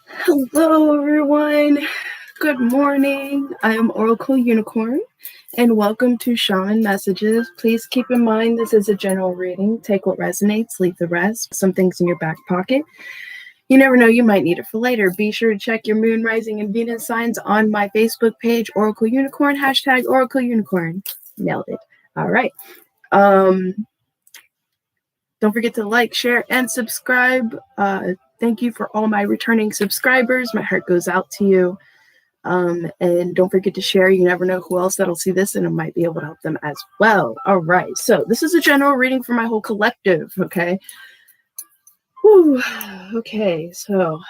Hello, everyone. Good morning. I am Oracle Unicorn, and welcome to Shaman Messages. Please keep in mind this is a general reading. Take what resonates, leave the rest. Some things in your back pocket. You never know, you might need it for later. Be sure to check your moon, rising, and Venus signs on my Facebook page, Oracle Unicorn, hashtag Oracle Unicorn. Nailed it. All right. Don't forget to like, share, and subscribe. Thank you for all my returning subscribers. My heart goes out to you. And don't forget to share. You never know who else that'll see this and it might be able to help them as well. All right. So this is a general reading for my whole collective. Okay. Whew. Okay. So,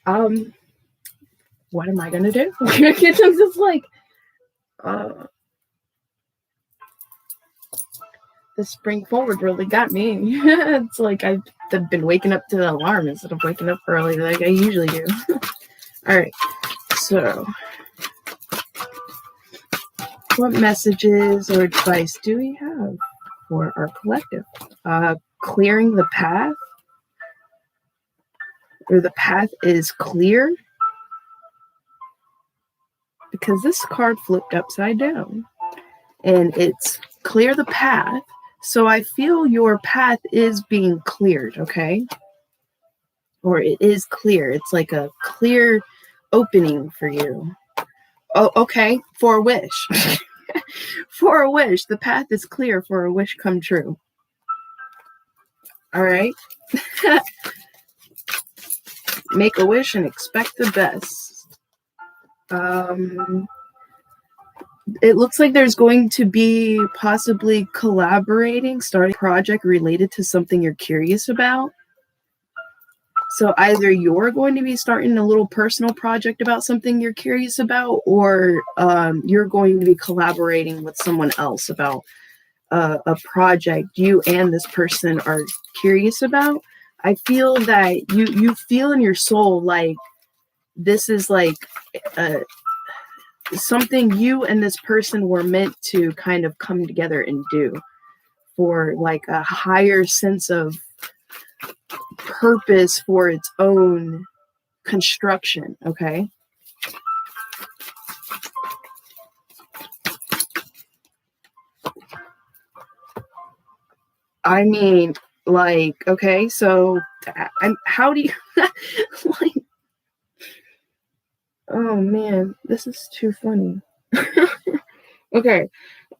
what am I going to do? It's just like, the spring forward really got me. It's like I've been waking up to the alarm instead of waking up early like I usually do. All right, so what messages or advice do we have for our collective? Clearing the path, or the path is clear, because this card flipped upside down and it's clear the path. So I feel your path is being cleared, okay? Or it is clear. It's like a clear opening for you. Oh, okay. For a wish. For a wish. The path is clear for a wish come true. All right? Make a wish and expect the best. It looks like there's going to be possibly starting a project related to something you're curious about. So either you're going to be starting a little personal project about something you're curious about, or you're going to be collaborating with someone else about a project you and this person are curious about. I feel that you feel in your soul like this is like something you and this person were meant to kind of come together and do for like a higher sense of purpose for its own construction, okay? I mean, like, okay, so how do you like, oh man, this is too funny. Okay,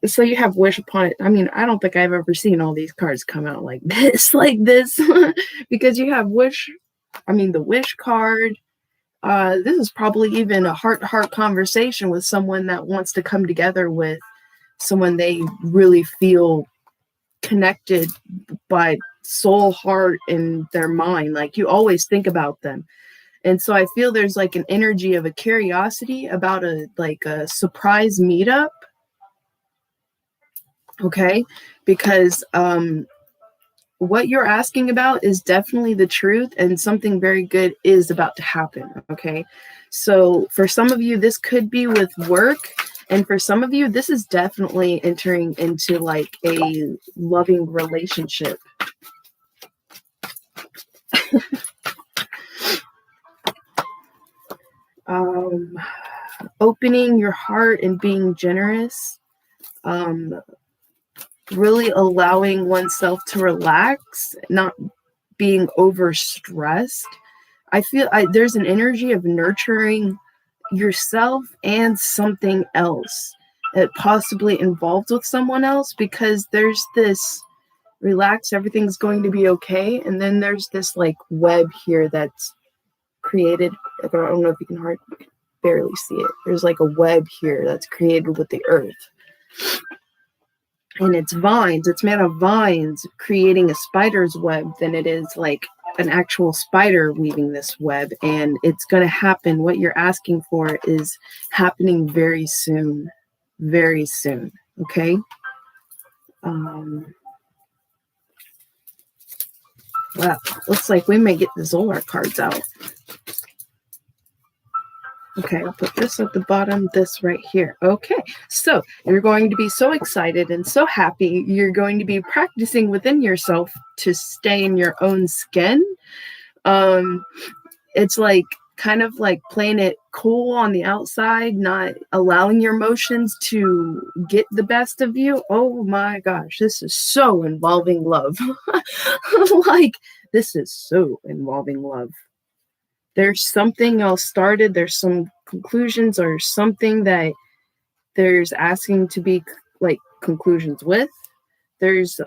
so you have wish upon it. I mean, I don't think I've ever seen all these cards come out like this, because you have wish. I mean, the wish card. This is probably even a heart-to-heart conversation with someone that wants to come together with someone they really feel connected by soul, heart, and their mind. Like you always think about them. And so I feel there's like an energy of a curiosity about a surprise meetup. Okay, because what you're asking about is definitely the truth, and something very good is about to happen. Okay, so for some of you, this could be with work, and for some of you, this is definitely entering into like a loving relationship. Opening your heart and being generous. Really allowing oneself to relax, not being overstressed. I feel there's an energy of nurturing yourself and something else that possibly involved with someone else, because there's this relax, everything's going to be okay, and then there's this like web here that's created. I don't know if you can barely see it. There's like a web here that's created with the earth. And it's vines. It's made of vines creating a spider's web than it is like an actual spider weaving this web. And it's going to happen. What you're asking for is happening very soon. Very soon. Okay? Wow. Looks like we may get the Zolar cards out. Okay, I'll put this at the bottom, this right here. Okay, so you're going to be so excited and so happy. You're going to be practicing within yourself to stay in your own skin. It's like kind of like playing it cool on the outside, not allowing your emotions to get the best of you. Oh my gosh, this is so involving love. Like, this is so involving love. There's something else started, there's some conclusions or something that there's asking to be like conclusions with. There's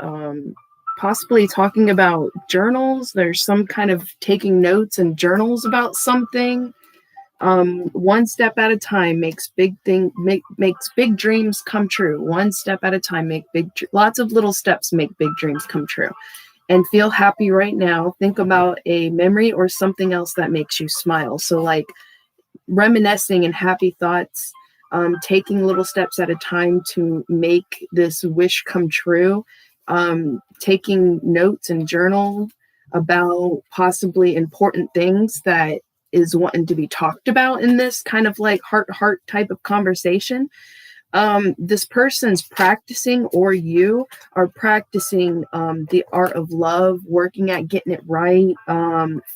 possibly talking about journals. There's some kind of taking notes and journals about something. One step at a time makes makes big dreams come true. One step at a time make lots of little steps make big dreams come true. And feel happy right now. Think about a memory or something else that makes you smile. So like reminiscing and happy thoughts, taking little steps at a time to make this wish come true, taking notes and journal about possibly important things that is wanting to be talked about in this kind of like heart to heart type of conversation. This person's practicing, or you are practicing the art of love, working at getting it right,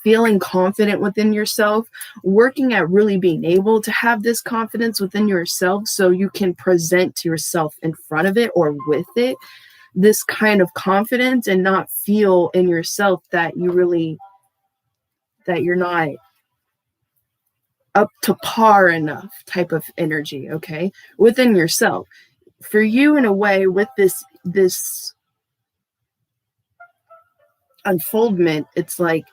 feeling confident within yourself, working at really being able to have this confidence within yourself so you can present yourself in front of it or with it, this kind of confidence, and not feel in yourself that you're not up to par enough type of energy, okay, within yourself. For you, in a way, with this unfoldment, it's like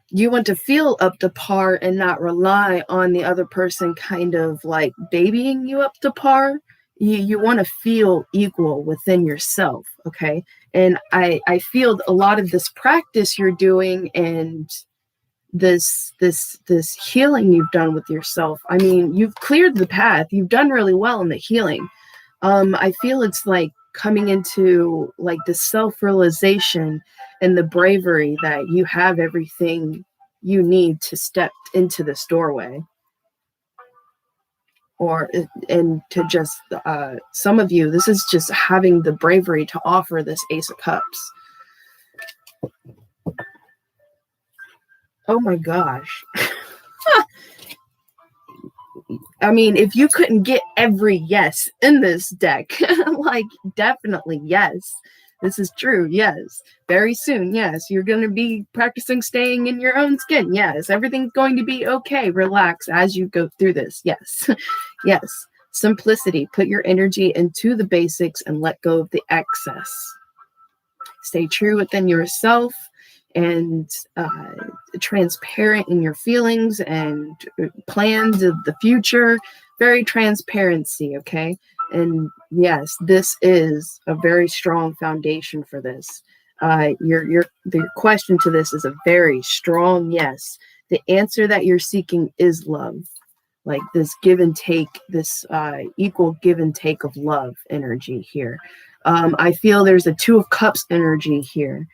you want to feel up to par and not rely on the other person kind of like babying you up to par. You want to feel equal within yourself, okay? And I feel a lot of this practice you're doing and this healing you've done with yourself. I mean, you've cleared the path. You've done really well in the healing. I feel it's like coming into like the self-realization and the bravery that you have everything you need to step into this doorway. And to just some of you, this is just having the bravery to offer this Ace of Cups. Oh my gosh. I mean, if you couldn't get every yes in this deck, like definitely yes. This is true. Yes. Very soon. Yes. You're going to be practicing staying in your own skin. Yes. Everything's going to be okay. Relax as you go through this. Yes. Yes. Simplicity. Put your energy into the basics and let go of the excess. Stay true within yourself and transparent in your feelings and plans of the future. Very transparency, okay? And yes, this is a very strong foundation for this. The question to this is a very strong yes. The answer that you're seeking is love. Like this give and take, this equal give and take of love energy here. I feel there's a Two of Cups energy here.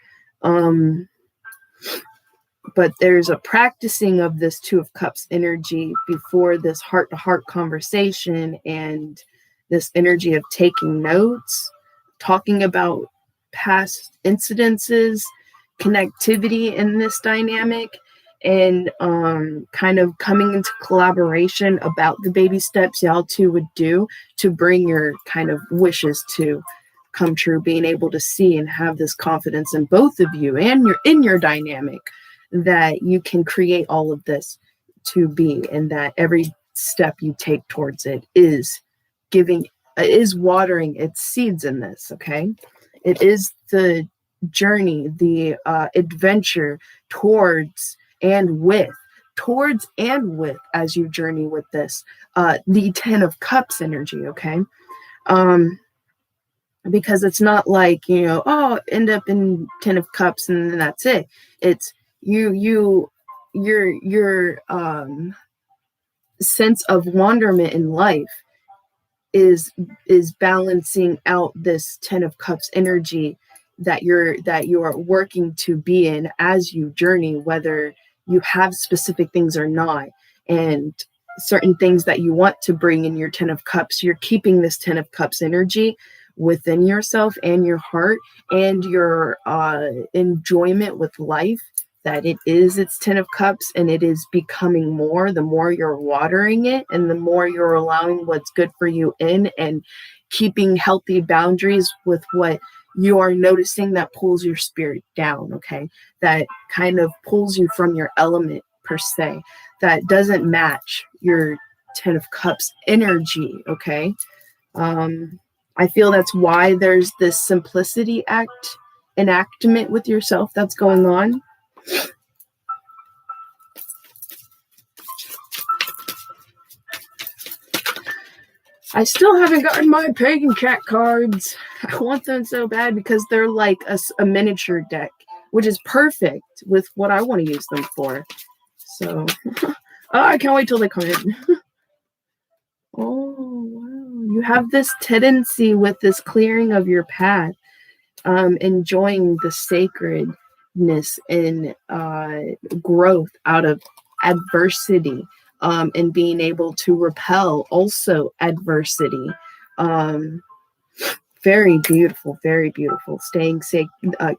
But there's a practicing of this Two of Cups energy before this heart-to-heart conversation, and this energy of taking notes, talking about past incidences, connectivity in this dynamic, and kind of coming into collaboration about the baby steps y'all two would do to bring your kind of wishes to come true, being able to see and have this confidence in both of you and in your dynamic that you can create all of this to be, and that every step you take towards it is watering its seeds in this, okay? It is the journey, the adventure towards and with as you journey with this, the 10 of Cups energy, okay? Because it's not like, end up in 10 of Cups and then that's it. It's your sense of wonderment in life is balancing out this 10 of Cups energy that you are working to be in as you journey, whether you have specific things or not. And certain things that you want to bring in your 10 of cups, you're keeping this 10 of cups energy within yourself and your heart and your enjoyment with life, that it is its 10 of cups, and it is becoming more the more you're watering it and the more you're allowing what's good for you in, and keeping healthy boundaries with what you are noticing that pulls your spirit down, okay? That kind of pulls you from your element per se, that doesn't match your 10 of cups energy, okay? I feel that's why there's this simplicity enactment with yourself that's going on. I still haven't gotten my pagan cat cards. I want them so bad because they're like a miniature deck, which is perfect with what I want to use them for. So, I can't wait till they come in. Oh, wow. You have this tendency with this clearing of your path, enjoying the sacredness and growth out of adversity, and being able to repel also adversity. Very beautiful, very beautiful. Staying safe,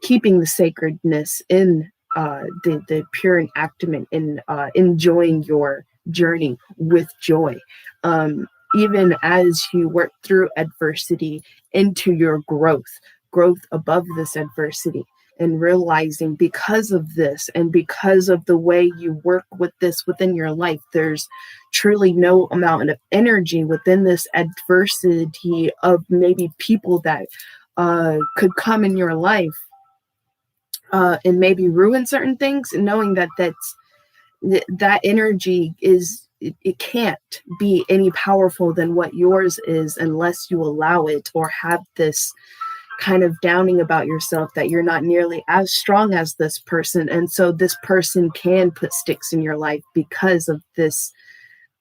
keeping the sacredness in the pure enactment, and enjoying your journey with joy. Even as you work through adversity into your growth above this adversity, and realizing because of this and because of the way you work with this within your life, there's truly no amount of energy within this adversity of maybe people that could come in your life and maybe ruin certain things, and knowing that that energy is, it can't be any powerful than what yours is unless you allow it, or have this kind of downing about yourself that you're not nearly as strong as this person. And so this person can put sticks in your life because of this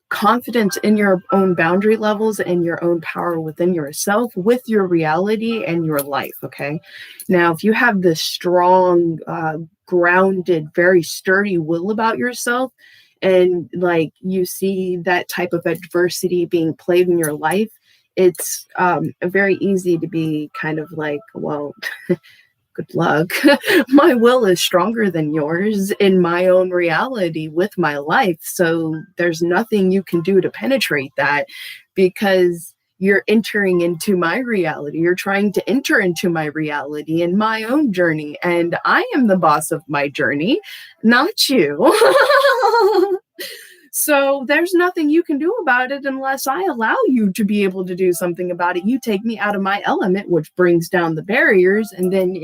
confidence in your own boundary levels and your own power within yourself with your reality and your life. Okay. Now, if you have this strong, grounded, very sturdy will about yourself, and like you see that type of adversity being played in your life, it's very easy to be kind of like, well, good luck. My will is stronger than yours in my own reality with my life. So there's nothing you can do to penetrate that, because you're entering into my reality. You're trying to enter into my reality and my own journey. And I am the boss of my journey, not you. So there's nothing you can do about it unless I allow you to be able to do something about it. You take me out of my element, which brings down the barriers, and then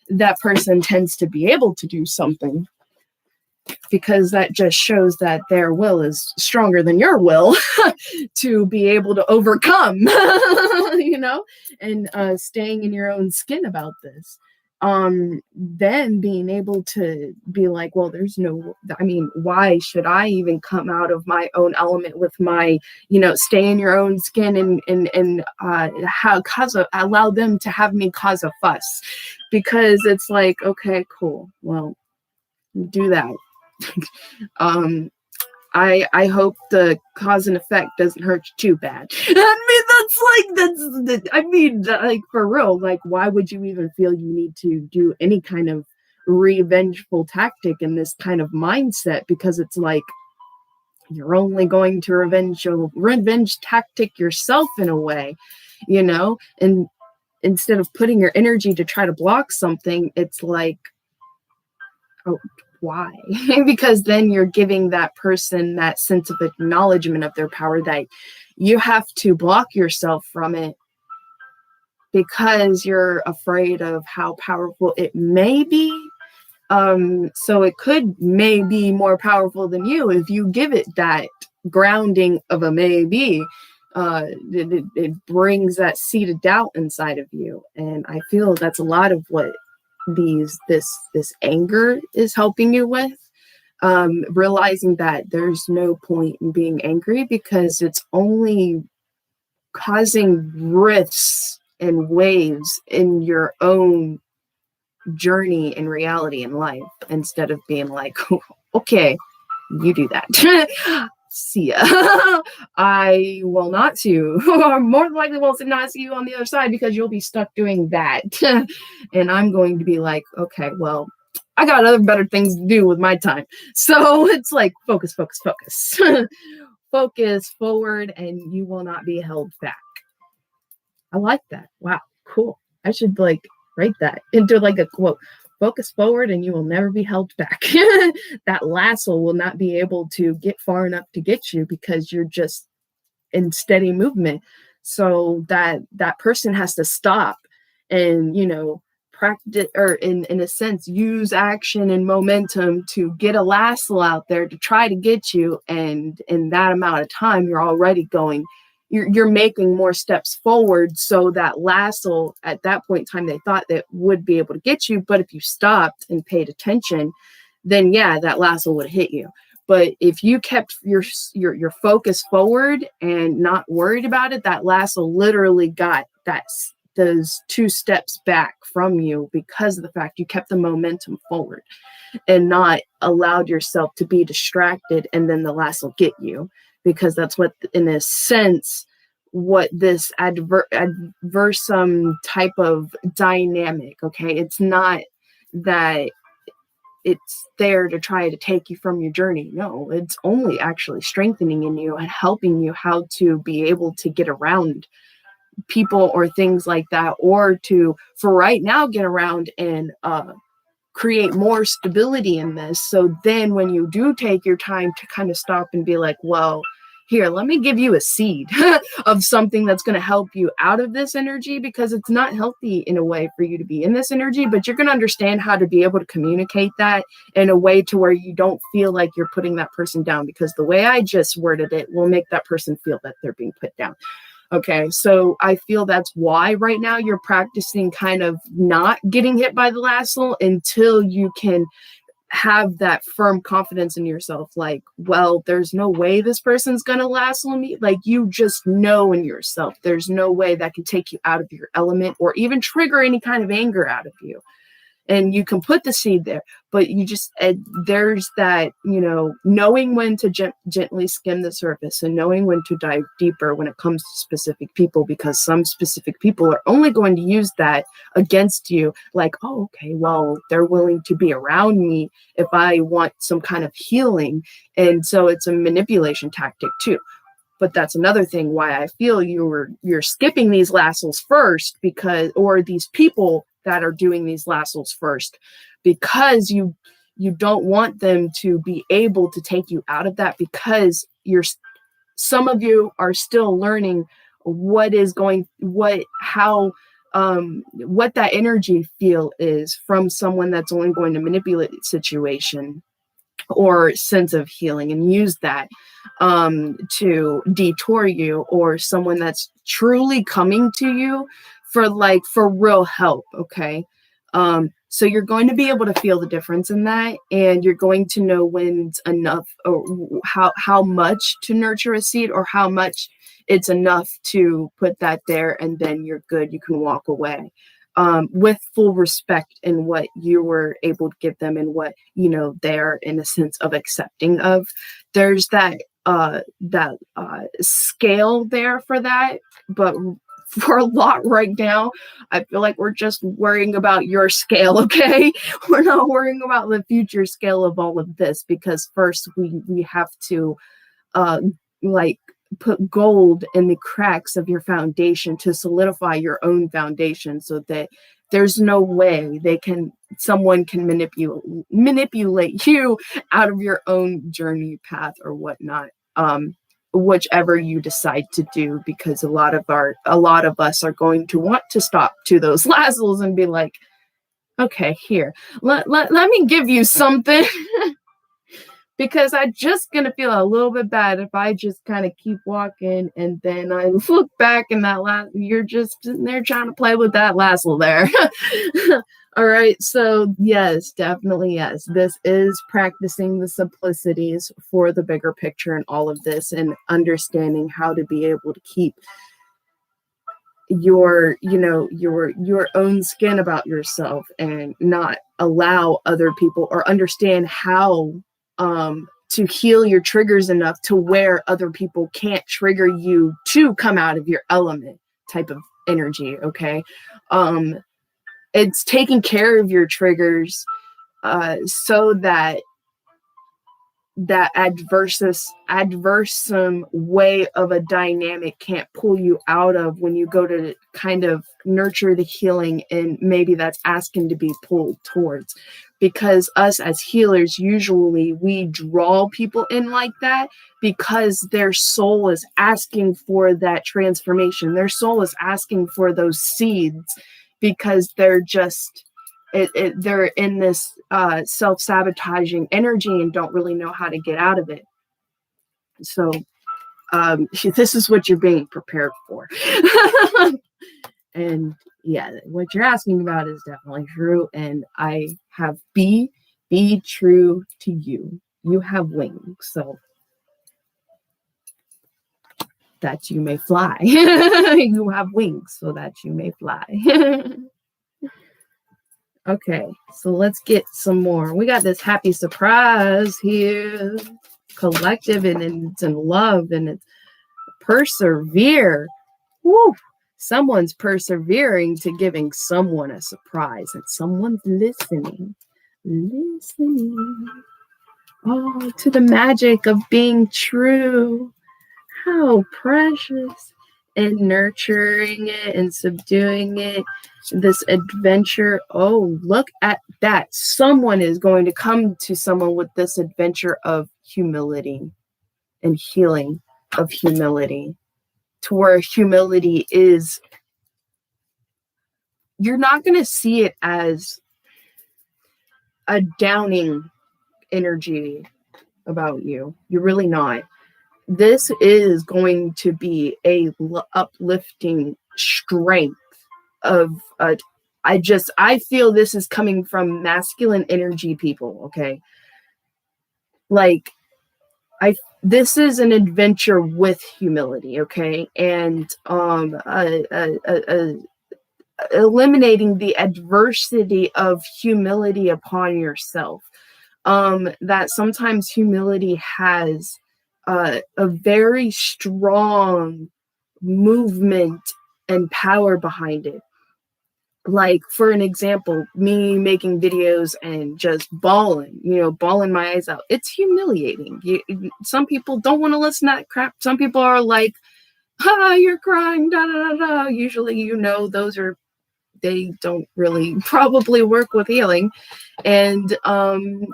that person tends to be able to do something, because that just shows that their will is stronger than your will to be able to overcome, and staying in your own skin about this. Then being able to be like, well, why should I even come out of my own element with my, stay in your own skin and allow them to have me cause a fuss, because it's like, okay, cool. Well, do that. I hope the cause and effect doesn't hurt you too bad. Like for real, like, why would you even feel you need to do any kind of revengeful tactic in this kind of mindset? Because it's like, you're only going to revenge tactic yourself in a way, and instead of putting your energy to try to block something, it's like, oh, why? Because then you're giving that person that sense of acknowledgement of their power, that you have to block yourself from it because you're afraid of how powerful it may be. So it could may be more powerful than you if you give it that grounding of a maybe. It brings that seed of doubt inside of you, and I feel that's a lot of what this anger is helping you with. Realizing that there's no point in being angry, because it's only causing rifts and waves in your own journey and reality in life, instead of being like, okay, you do that. see ya. I will not see you, or more than likely will not see you on the other side because you'll be stuck doing that. And I'm going to be like, okay, well, I got other better things to do with my time. So it's like, focus, focus, focus. Focus forward and you will not be held back. I like that. Wow, cool. I should like write that into like a quote. Focus forward and you will never be held back. That lasso will not be able to get far enough to get you because you're just in steady movement. So that person has to stop and, practice, or in a sense, use action and momentum to get a lasso out there to try to get you. And in that amount of time, you're already going, you're making more steps forward. So that lasso at that point in time, they thought that would be able to get you. But if you stopped and paid attention, then yeah, that lasso would hit you. But if you kept your focus forward and not worried about it, that lasso literally got those 2 steps back from you because of the fact you kept the momentum forward and not allowed yourself to be distracted and then the lasso get you. Because that's what, in a sense, what this adversum type of dynamic, okay? It's not that it's there to try to take you from your journey. No, it's only actually strengthening in you and helping you how to be able to get around people or things like that, or to, for right now, get around and create more stability in this. So then when you do take your time to kind of stop and be like, well, here, let me give you a seed of something that's going to help you out of this energy, because it's not healthy in a way for you to be in this energy, but you're going to understand how to be able to communicate that in a way to where you don't feel like you're putting that person down, because the way I just worded it will make that person feel that they're being put down. Okay, so I feel that's why right now you're practicing kind of not getting hit by the lasso until you can have that firm confidence in yourself. Like, well, there's no way this person's going to lasso me. Like, you just know in yourself, there's no way that can take you out of your element or even trigger any kind of anger out of you. And you can put the seed there, but you just, there's that, knowing when to gently skim the surface and knowing when to dive deeper when it comes to specific people, because some specific people are only going to use that against you. Like, oh, okay, well, they're willing to be around me if I want some kind of healing. And so it's a manipulation tactic too. But that's another thing why I feel you're skipping these lassos first, because, or these people that are doing these lassos first, because you don't want them to be able to take you out of that, because some of you are still learning what that energy feel is from someone that's only going to manipulate the situation or sense of healing and use that to detour you, or someone that's truly coming to you for real help. Okay. So you're going to be able to feel the difference in that, and you're going to know when it's enough, or how much to nurture a seed, or how much it's enough to put that there, and then you're good. You can walk away with full respect in what you were able to give them and what they're in a sense of accepting of. There's that scale there for that, but for a lot right now, I feel like we're just worrying about your scale. Okay, we're not worrying about the future scale of all of this, because first we have to put gold in the cracks of your foundation to solidify your own foundation, so that there's no way someone can manipulate you out of your own journey path or whatnot. Whichever you decide to do, because a lot of us are going to want to stop to those lassos and be like, okay, here, let me give you something. Because I'm just going to feel a little bit bad if I just kind of keep walking and then I look back and you're just sitting there trying to play with that lasso there. All right. So yes, definitely. Yes. This is practicing the simplicities for the bigger picture and all of this, and understanding how to be able to keep your own skin about yourself, and not allow other people, or understand how to heal your triggers enough to where other people can't trigger you to come out of your element type of energy. Okay. It's taking care of your triggers so that adverse way of a dynamic can't pull you out of when you go to kind of nurture the healing, and maybe that's asking to be pulled towards. Because us as healers, usually we draw people in like that because their soul is asking for that transformation. Their soul is asking for those seeds because they're just they're in this self-sabotaging energy and don't really know how to get out of it. So this is what you're being prepared for. And yeah, what you're asking about is definitely true. And I have be true to you. You have wings, so that you may fly. You have wings so that you may fly. Okay, so let's get some more. We got this happy surprise here. Collective, and it's in love, and it's persevere. Woo! Someone's persevering to giving someone a surprise, and someone's listening. Oh, to the magic of being true. How precious. And nurturing it and subduing it. This adventure. Oh, look at that. Someone is going to come to someone with this adventure of humility and healing of humility, to where humility is, you're not going to see it as a downing energy about you. You're really not. This is going to be a uplifting strength of I feel this is coming from masculine energy people. Okay. Like this is an adventure with humility. Okay. And eliminating the adversity of humility upon yourself. That sometimes humility has a very strong movement and power behind it. Like, for an example, me making videos and just bawling my eyes out. It's humiliating. Some people don't want to listen to that crap. Some people are like, you're crying, da da da da. Usually, they don't really probably work with healing. And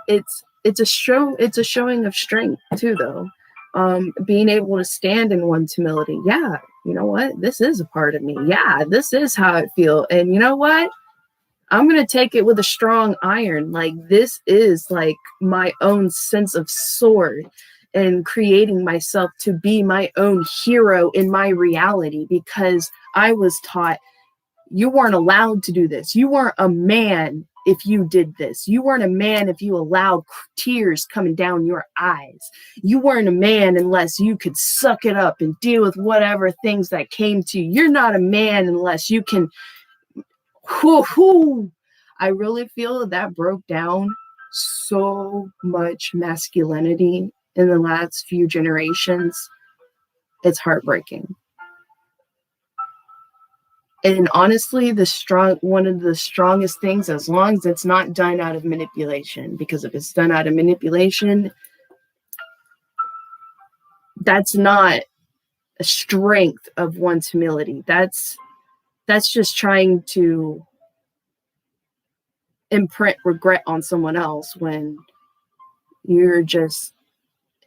it's a showing of strength too, though. Being able to stand in one's humility. Yeah, you know what? This is a part of me. Yeah, this is how I feel. And you know what? I'm going to take it with a strong iron. Like, this is like my own sense of sword, and creating myself to be my own hero in my reality, because I was taught you weren't allowed to do this. You weren't a man if you did this. You weren't a man if you allowed tears coming down your eyes. You weren't a man unless you could suck it up and deal with whatever things that came to you. You're not a man unless you can. I really feel that broke down so much masculinity in the last few generations. It's heartbreaking. And honestly, one of the strongest things, as long as it's not done out of manipulation, because if it's done out of manipulation, that's not a strength of one's humility. That's just trying to imprint regret on someone else, when you're just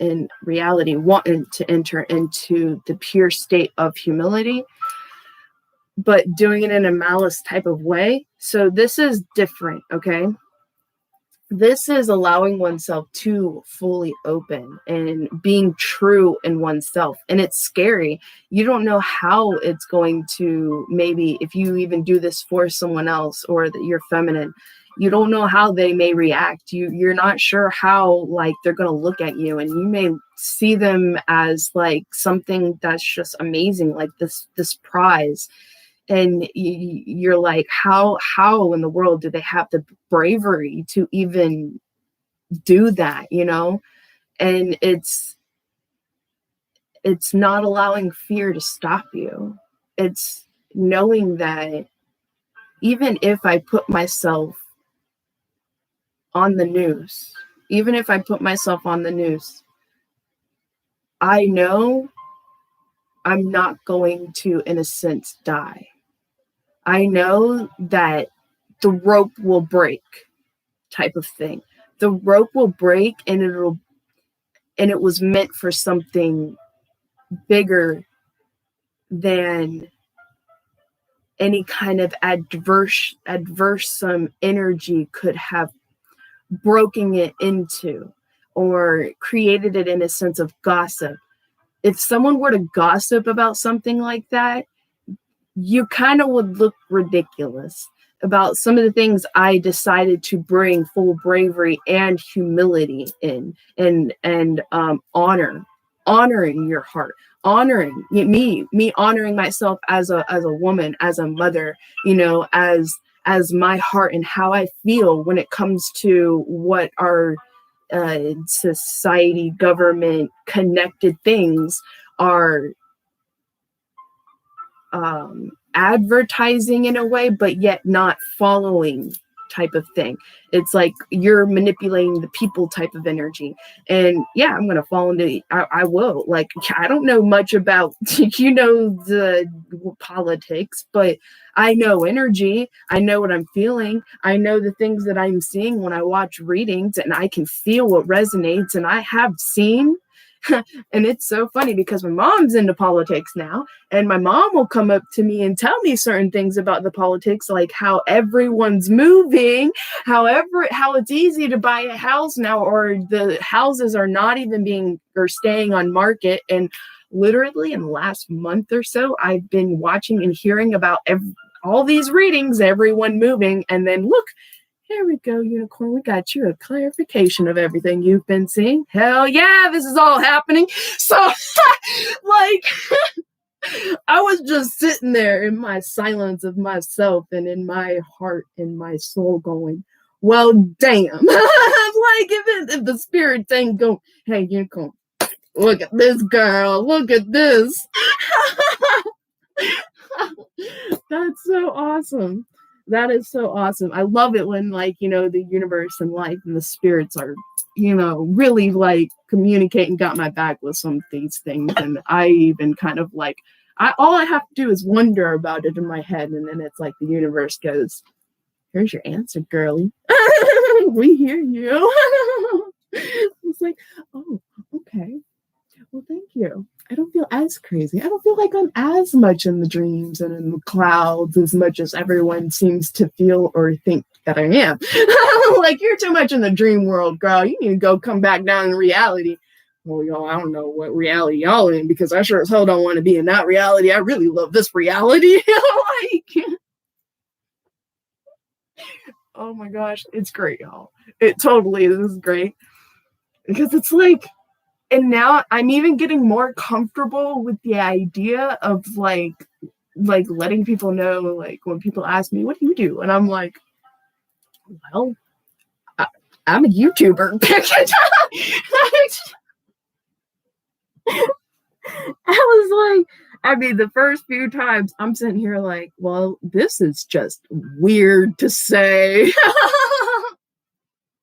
in reality wanting to enter into the pure state of humility, but doing it in a malice type of way. So this is different, okay? This is allowing oneself to fully open and being true in oneself. And it's scary. You don't know how it's going to, maybe if you even do this for someone else, or that you're feminine, you don't know how they may react. You're not sure how, like, they're going to look at you, and you may see them as like something that's just amazing, like this prize. And you're like, how in the world do they have the bravery to even do that, And it's not allowing fear to stop you. It's knowing that even if I put myself on the news, I know I'm not going to, in a sense, die. I know that the rope will break, type of thing. The rope will break, and it was meant for something bigger than any kind of adverse energy could have broken it into, or created it in a sense of gossip. If someone were to gossip about something like that, you kind of would look ridiculous about some of the things I decided to bring full bravery and humility in, and honoring your heart, honoring me honoring myself as a woman, as a mother, as my heart and how I feel when it comes to what our society, government connected things are advertising in a way, but yet not following, type of thing. It's like you're manipulating the people type of energy. And yeah, I'm gonna fall into I will. Like, I don't know much about the politics, but I know energy. I know what I'm feeling. I know the things that I'm seeing when I watch readings, and I can feel what resonates. And I have seen and it's so funny because my mom's into politics now, and my mom will come up to me and tell me certain things about the politics, like how everyone's moving, how it's easy to buy a house now, or the houses are not even staying on market. And literally in the last month or so, I've been watching and hearing about all these readings, everyone moving, and then look, here we go, Unicorn. We got you a clarification of everything you've been seeing. Hell yeah, this is all happening. So, like, I was just sitting there in my silence of myself and in my heart and my soul going, well, damn. Like, if the spirit thing go, hey, Unicorn, look at this girl. Look at this. That's so awesome. That is so awesome. I love it when, like, the universe and life and the spirits are, really like communicating, got my back with some of these things. And I even kind of like, all I have to do is wonder about it in my head. And then it's like the universe goes, here's your answer, girly. We hear you. It's like, oh, okay. Well, thank you. I don't feel as crazy. I don't feel like I'm as much in the dreams and in the clouds as much as everyone seems to feel or think that I am. Like, you're too much in the dream world, girl. You need to go come back down in reality. Well, y'all, I don't know what reality y'all in, because I sure as hell don't want to be in that reality. I really love this reality. Like, oh my gosh, it's great, y'all. It totally is great. Because it's like, and now I'm even getting more comfortable with the idea of like letting people know, like, when people ask me, what do you do? And I'm like, well, I'm a YouTuber. I was like, I mean, the first few times I'm sitting here like, well, this is just weird to say.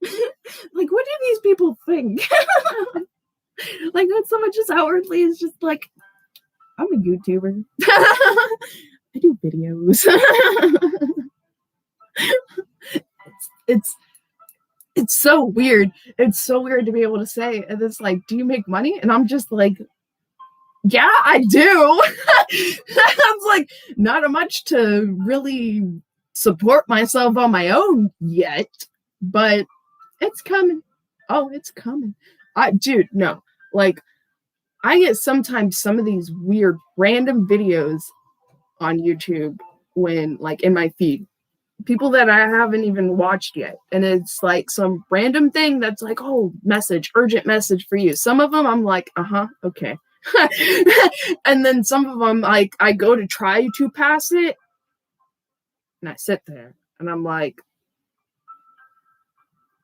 Like, what do these people think? Like, not so much as outwardly, it's just like, I'm a YouTuber. I do videos. It's so weird. It's so weird to be able to say, and it's like, do you make money? And I'm just like, yeah, I do. I was like, not much to really support myself on my own yet, but it's coming. Oh, it's coming. Dude, no. Like, I get sometimes some of these weird random videos on YouTube when, like, in my feed, people that I haven't even watched yet. And it's like some random thing that's like, oh, urgent message for you. Some of them I'm like, okay. And then some of them, like, I go to try to pass it and I sit there and I'm like,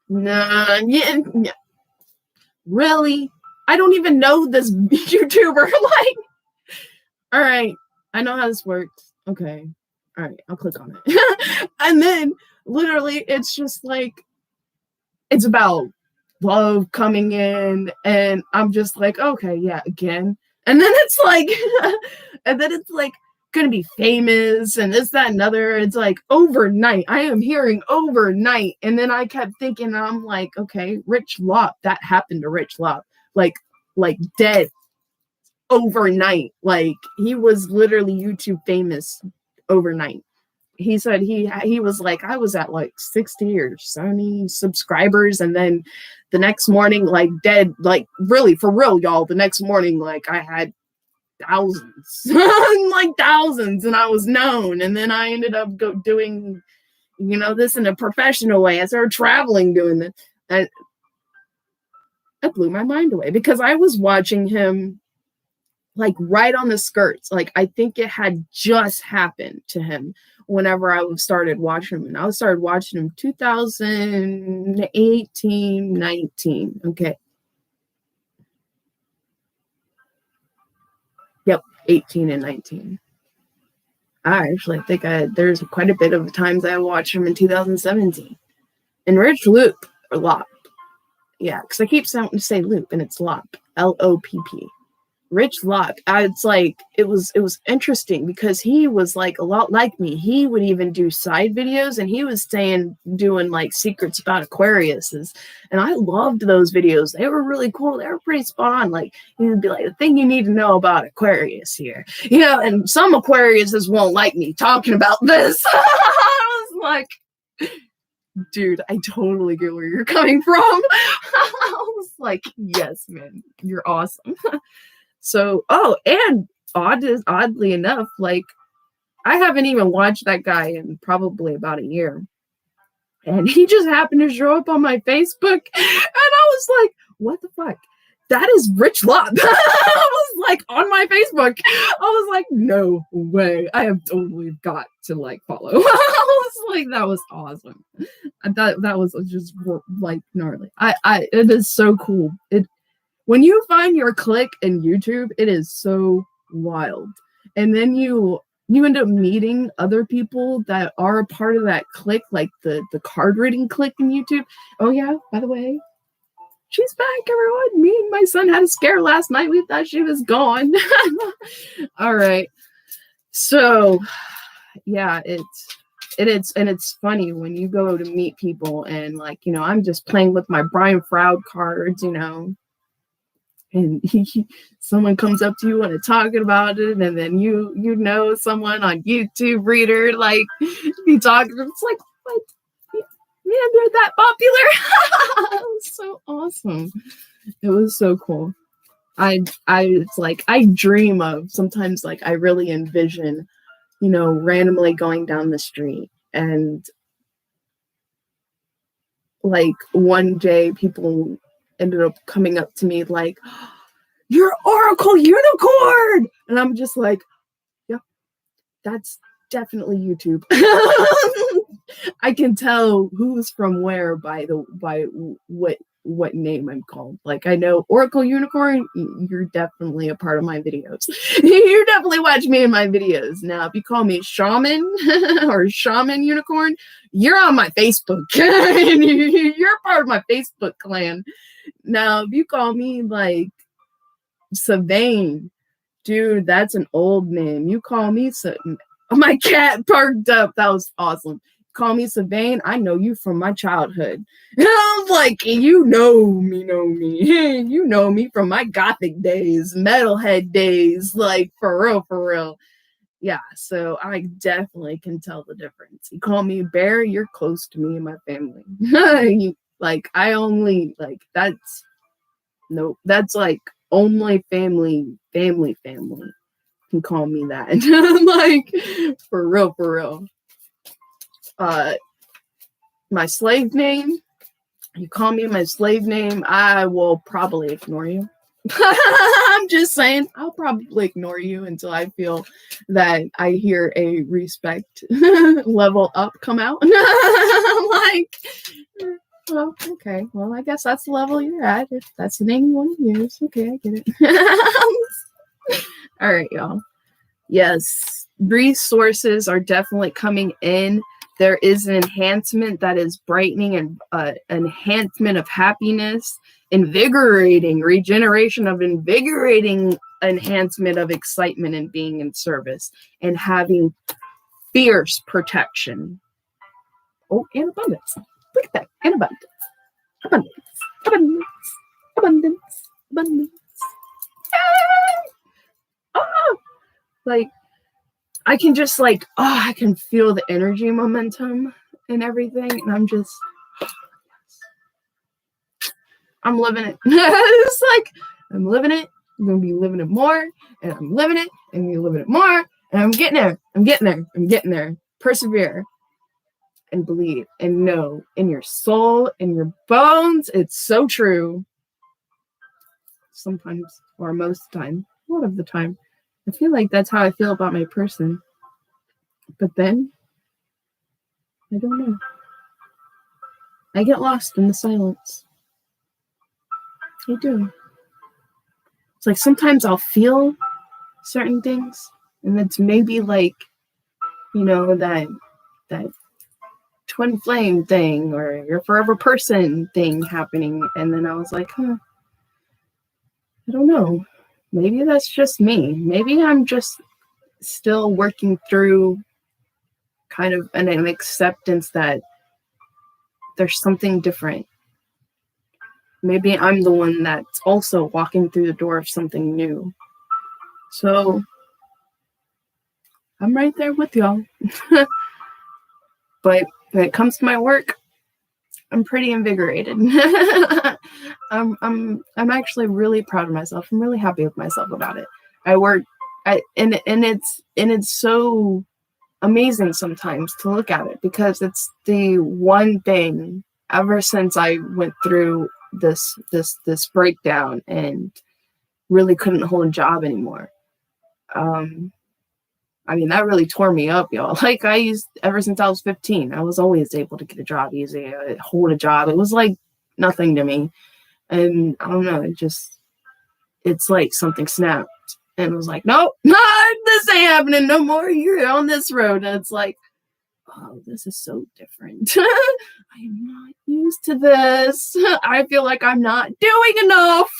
nah, yeah. Really? I don't even know this YouTuber. Like, all right, I know how this works. Okay. All right, I'll click on it. And then literally it's just like, it's about love coming in, and I'm just like, okay, yeah, again. And then it's like, and then it's like gonna be famous and this, that, and other. It's like overnight. I am hearing overnight. And then I kept thinking, I'm like, okay, Rich Lop, that happened to Rich Lop. Like dead overnight. Like he was literally YouTube famous overnight. He said he was like, I was at like 60 or 70 subscribers, and then the next morning, like dead, like really for real, y'all, the next morning, like I had thousands, like thousands, and I was known. And then I ended up doing, this in a professional way. I started traveling doing this. That blew my mind away, because I was watching him like right on the skirts. Like I think it had just happened to him whenever I started watching him. And I started watching him 2018, 19. Okay. Yep, 18 and 19. I actually think there's quite a bit of times I watched him in 2017. And Rich Loop, or Lop. Yeah, because I keep wanting to say Loop, and it's Lop. Lopp. Rich Lop. It's like, it was interesting, because he was like a lot like me. He would even do side videos, and he was doing like secrets about Aquariuses, and I loved those videos. They were really cool. They were pretty spot on. Like he would be like, the thing you need to know about Aquarius here, and some Aquariuses won't like me talking about this. I was like, dude, I totally get where you're coming from. I was like, yes, man, you're awesome. So, and oddly enough, like I haven't even watched that guy in probably about a year. And he just happened to show up on my Facebook. And I was like, what the fuck? That is Rich Lop. I was like, on my Facebook. I was like, no way. I have totally got to like follow. I was like, that was awesome. That was just like gnarly. It is so cool. When you find your clique in YouTube, it is so wild. And then you end up meeting other people that are a part of that clique, like the card reading clique in YouTube. Oh yeah, by the way, she's back, everyone. Me and my son had a scare last night. We thought she was gone. All right. So yeah, it's funny when you go to meet people, and like, I'm just playing with my Brian Froud cards, and someone comes up to you and it's talking about it, and then someone on YouTube reader, like be talking, it's like, what? Man, they're that popular. It was so awesome. It was so cool. It's like I dream of sometimes, like I really envision, randomly going down the street, and like one day people ended up coming up to me like, you're Oracle Unicorn, and I'm just like, yeah, that's definitely YouTube. I can tell who's from where by what name I'm called. Like I know Oracle Unicorn, you're definitely a part of my videos. You definitely watch me in my videos. Now if you call me Shaman or Shaman Unicorn, you're on my Facebook. You're part of my Facebook clan. Now if you call me like Savane, dude, that's an old name. You call me my cat perked up. That was awesome. Call me Savane, I know you from my childhood. I'm like, you know me. You know me from my gothic days, metalhead days, like for real. Yeah, so I definitely can tell the difference. You call me Bear, you're close to me and my family. Like I only like that's like only family can call me that. Like for real. My slave name, you call me my slave name, I will probably ignore you. I'm just saying, I'll probably ignore you until I feel that I hear a respect level up come out. Like, Oh, okay. Well, I guess that's the level you're at. If that's the name you want to use. Okay, I get it. All right, y'all. Yes, resources are definitely coming in. There is an enhancement that is brightening and enhancement of happiness, invigorating, regeneration of invigorating enhancement of excitement and being in service and having fierce protection. Oh, and abundance. Look at that. And abundance. Abundance. Abundance. Abundance. Abundance. Yay! Oh! Like, I can just I can feel the energy momentum and everything. And I'm living it. It's like, I'm living it. I'm going to be living it more. And I'm living it. And you're living it more. And I'm getting there. I'm getting there. I'm getting there. Persevere. And believe. And know in your soul, in your bones. It's so true. Sometimes, or most of the time. A lot of the time. I feel like that's how I feel about my person. But then, I don't know. I get lost in the silence. I do. It's like sometimes I'll feel certain things, and it's maybe like, that twin flame thing or your forever person thing happening. And then I was like, I don't know. Maybe that's just me. Maybe I'm just still working through kind of an acceptance that there's something different. Maybe I'm the one that's also walking through the door of something new. So I'm right there with y'all. But when it comes to my work, I'm pretty invigorated. I'm actually really proud of myself. I'm really happy with myself about it. And it's so amazing sometimes to look at it because it's the one thing ever since I went through this breakdown and really couldn't hold a job anymore. That really tore me up, y'all. Like ever since I was 15, I was always able to get a job easy, hold a job. It was like nothing to me. And I don't know, it's like something snapped and it was like, nope, this ain't happening no more. You're on this road. And it's like, oh, this is so different. I am not used to this. I feel like I'm not doing enough.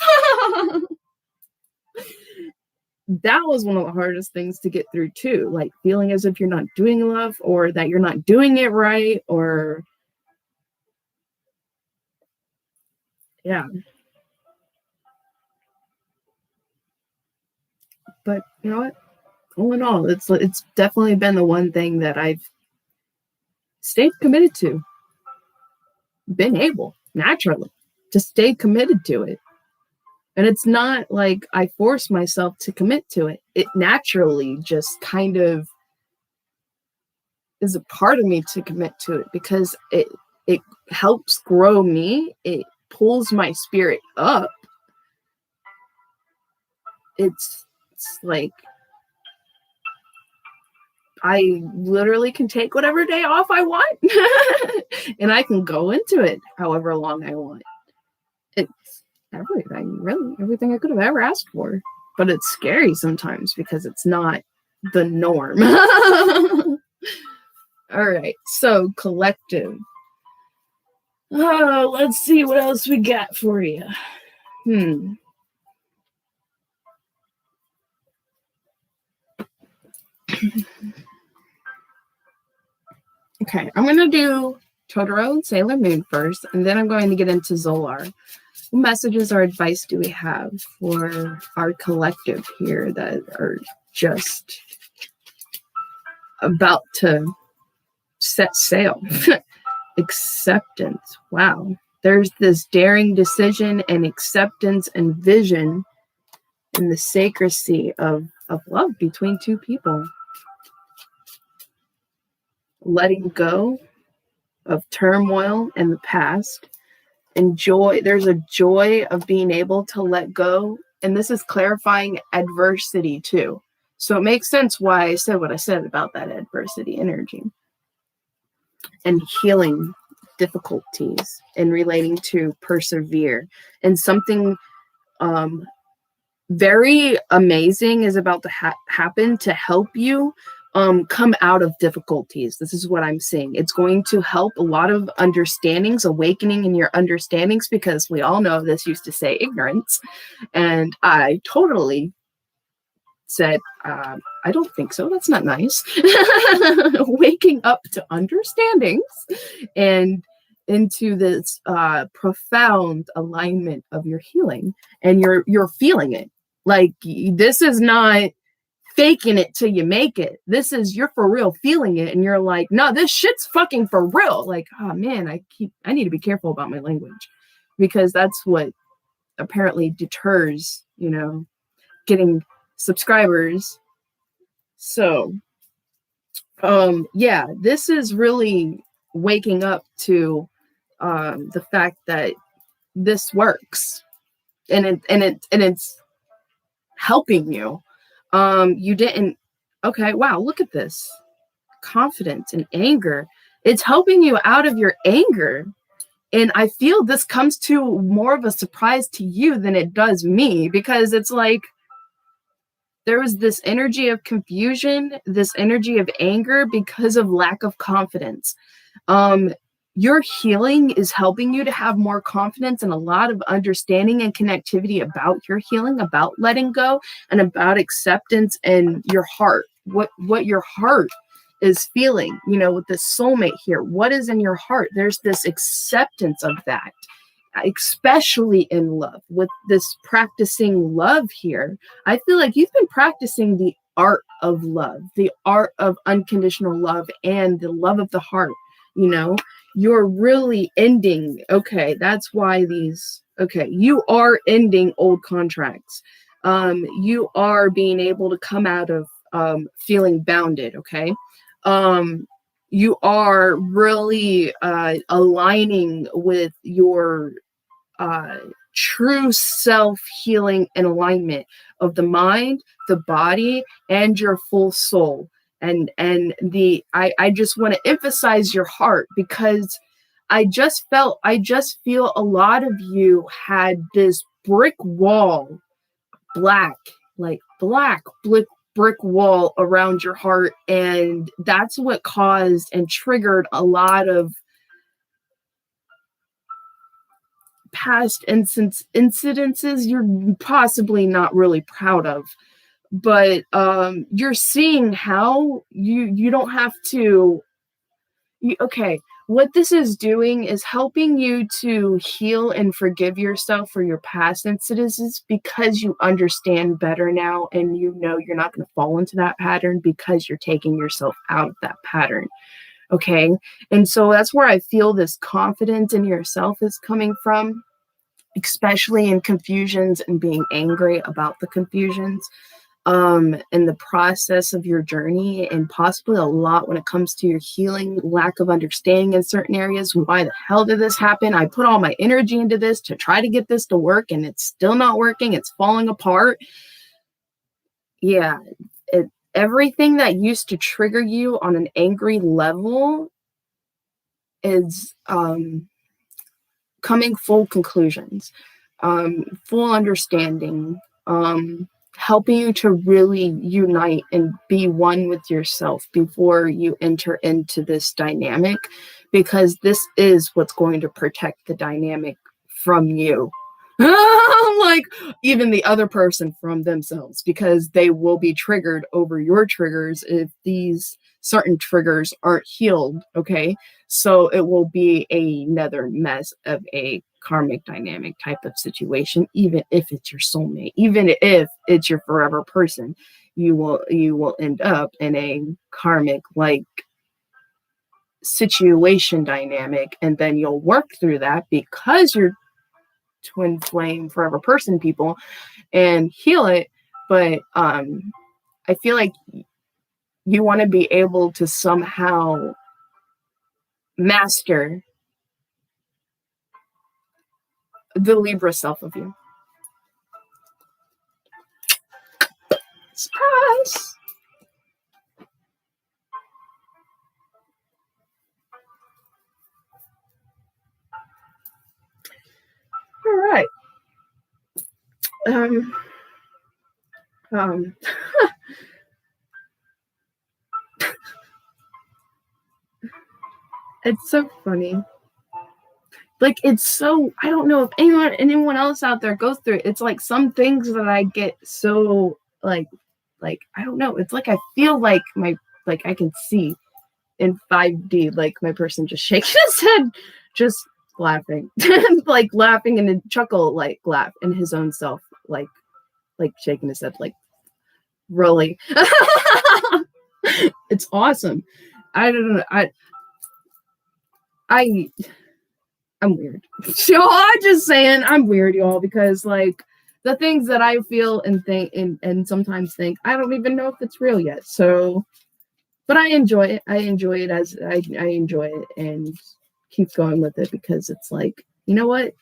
That was one of the hardest things to get through too. Like feeling as if you're not doing enough or that you're not doing it right or yeah. But you know what? All in all, it's definitely been the one thing that I've stayed committed to. Been able naturally to stay committed to it. And it's not like I force myself to commit to it. It naturally just kind of is a part of me to commit to it because it helps grow me. It pulls my spirit up. It's like I literally can take whatever day off I want and I can go into it however long I want. It's everything I could have ever asked for. But it's scary sometimes because it's not the norm. All right, so collective. Oh, let's see what else we got for you. Okay, I'm going to do Totoro and Sailor Moon first, and then I'm going to get into Zolar. What messages or advice do we have for our collective here that are just about to set sail? Acceptance. Wow. There's this daring decision and acceptance and vision and the sacredcy of love between two people. Letting go of turmoil in the past. And joy. There's a joy of being able to let go. And this is clarifying adversity too. So it makes sense why I said what I said about that adversity energy. And healing difficulties and relating to persevere. And something very amazing is about to happen to help you come out of difficulties. This is what I'm saying. It's going to help a lot of understandings, awakening in your understandings, because we all know this used to say ignorance. And I totally said, I don't think so. That's not nice. Waking up to understandings and into this profound alignment of your healing, and you're feeling it. Like, this is not faking it till you make it. This is, you're for real feeling it, and you're like, no, this shit's fucking for real. Like, oh man, I need to be careful about my language, because that's what apparently deters, getting subscribers. So yeah, this is really waking up to the fact that this works, and it's helping you. You didn't, okay, wow, look at this. Confidence and anger. It's helping you out of your anger. And I feel this comes to more of a surprise to you than it does me, because it's like there was this energy of confusion, this energy of anger because of lack of confidence. Your healing is helping you to have more confidence and a lot of understanding and connectivity about your healing, about letting go, and about acceptance and your heart. What your heart is feeling, with the soulmate here. What is in your heart? There's this acceptance of that, especially in love. With this practicing love here, I feel like you've been practicing the art of love, the art of unconditional love, and the love of the heart. You're really ending. Okay, that's why you are ending old contracts. You are being able to come out of feeling bounded. Okay. You are really aligning with your true self-healing and alignment of the mind, the body, and your full soul. And I just want to emphasize your heart, because I just feel a lot of you had this brick wall, black brick wall around your heart, and that's what caused and triggered a lot of past incidences you're possibly not really proud of. But you're seeing how you don't have to. Okay, what this is doing is helping you to heal and forgive yourself for your past incidences, because you understand better now, and you're not going to fall into that pattern, because you're taking yourself out of that pattern. Okay, and so that's where I feel this confidence in yourself is coming from, especially in confusions and being angry about the confusions, in the process of your journey, and possibly a lot when it comes to your healing, lack of understanding in certain areas. Why the hell did this happen? I put all my energy into this to try to get this to work, and it's still not working. It's falling apart. Yeah, everything that used to trigger you on an angry level is coming full conclusions, full understanding, helping you to really unite and be one with yourself before you enter into this dynamic, because this is what's going to protect the dynamic from you. Like, even the other person from themselves, because they will be triggered over your triggers if these certain triggers aren't healed. Okay, so it will be another mess of a karmic dynamic type of situation. Even if it's your soulmate, even if it's your forever person, you will end up in a karmic like situation dynamic, and then you'll work through that, because you're twin flame forever person people, and heal it. But I feel like you want to be able to somehow master the Libra self of you. Surprise! um, um, it's so funny. Like, it's so, I don't know if anyone else out there goes through it. It's like some things that I get so like I don't know. It's like I feel like I can see in 5D, like my person just shaking his head, just laughing, like laughing and a chuckle, like laugh in his own self, like shaking his head, like really. It's awesome. I don't know. I'm weird. So I'm just saying I'm weird, y'all, because like the things that I feel and think and sometimes think, I don't even know if it's real yet. So, but I enjoy it. I enjoy it as I enjoy it and keep going with it because it's like, you know what?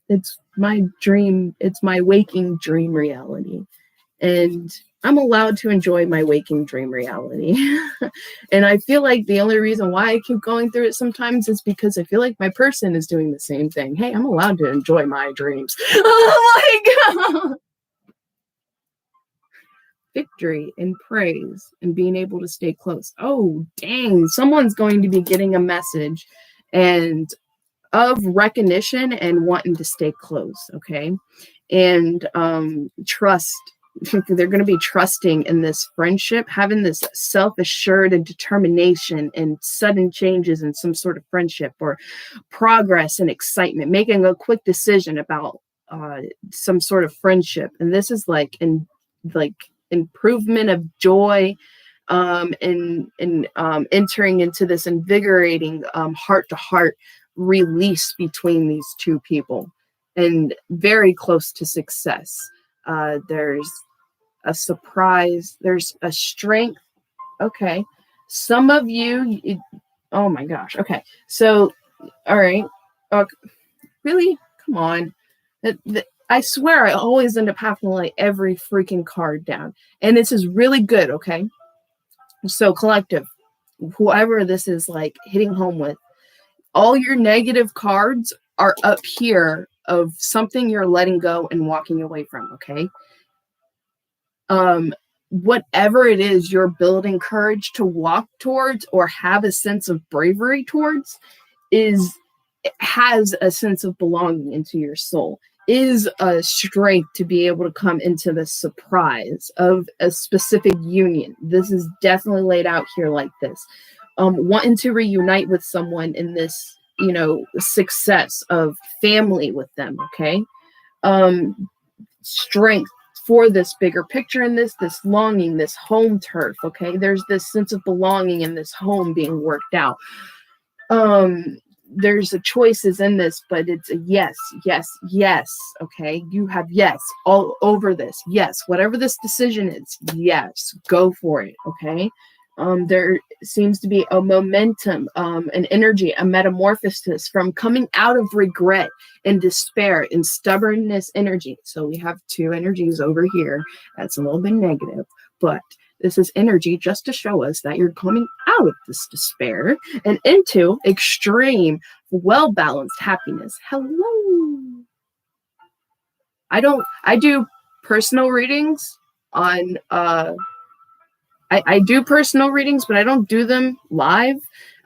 It's my dream. It's my waking dream reality. And I'm allowed to enjoy my waking dream reality. And I feel like the only reason why I keep going through it sometimes is because I feel like my person is doing the same thing. Hey, I'm allowed to enjoy my dreams. Victory and praise and being able to stay close. Oh, dang. Someone's going to be getting a message and of recognition and wanting to stay close. Okay. And trust. They're going to be trusting in this friendship, having this self-assured and determination and sudden changes in some sort of friendship or progress and excitement, making a quick decision about some sort of friendship. And this is like improvement of joy, and entering into this invigorating heart to heart release between these two people, and very close to success. There's a surprise, there's a strength. Okay. Some of you, oh my gosh. Okay. So, all right. Really? Come on. I swear I always end up having to lay every freaking card down. And this is really good. Okay. So, collective, whoever this is like hitting home with, all your negative cards are up here of something you're letting go and walking away from. Okay. Whatever it is you're building courage to walk towards or have a sense of bravery towards has a sense of belonging into your soul, is a strength to be able to come into the surprise of a specific union. This is definitely laid out here like this. Wanting to reunite with someone in this, success of family with them. Okay. Strength for this bigger picture in this longing, this home turf. Okay. There's this sense of belonging in this home being worked out. There's a choices in this, but it's a yes, yes, yes. Okay. You have yes all over this. Yes. Whatever this decision is, yes, go for it. Okay. There seems to be a momentum, an energy, a metamorphosis from coming out of regret and despair and stubbornness energy. So we have two energies over here. That's a little bit negative, but this is energy just to show us that you're coming out of this despair and into extreme, well-balanced happiness. Hello. I do personal readings on, I do personal readings, but I don't do them live.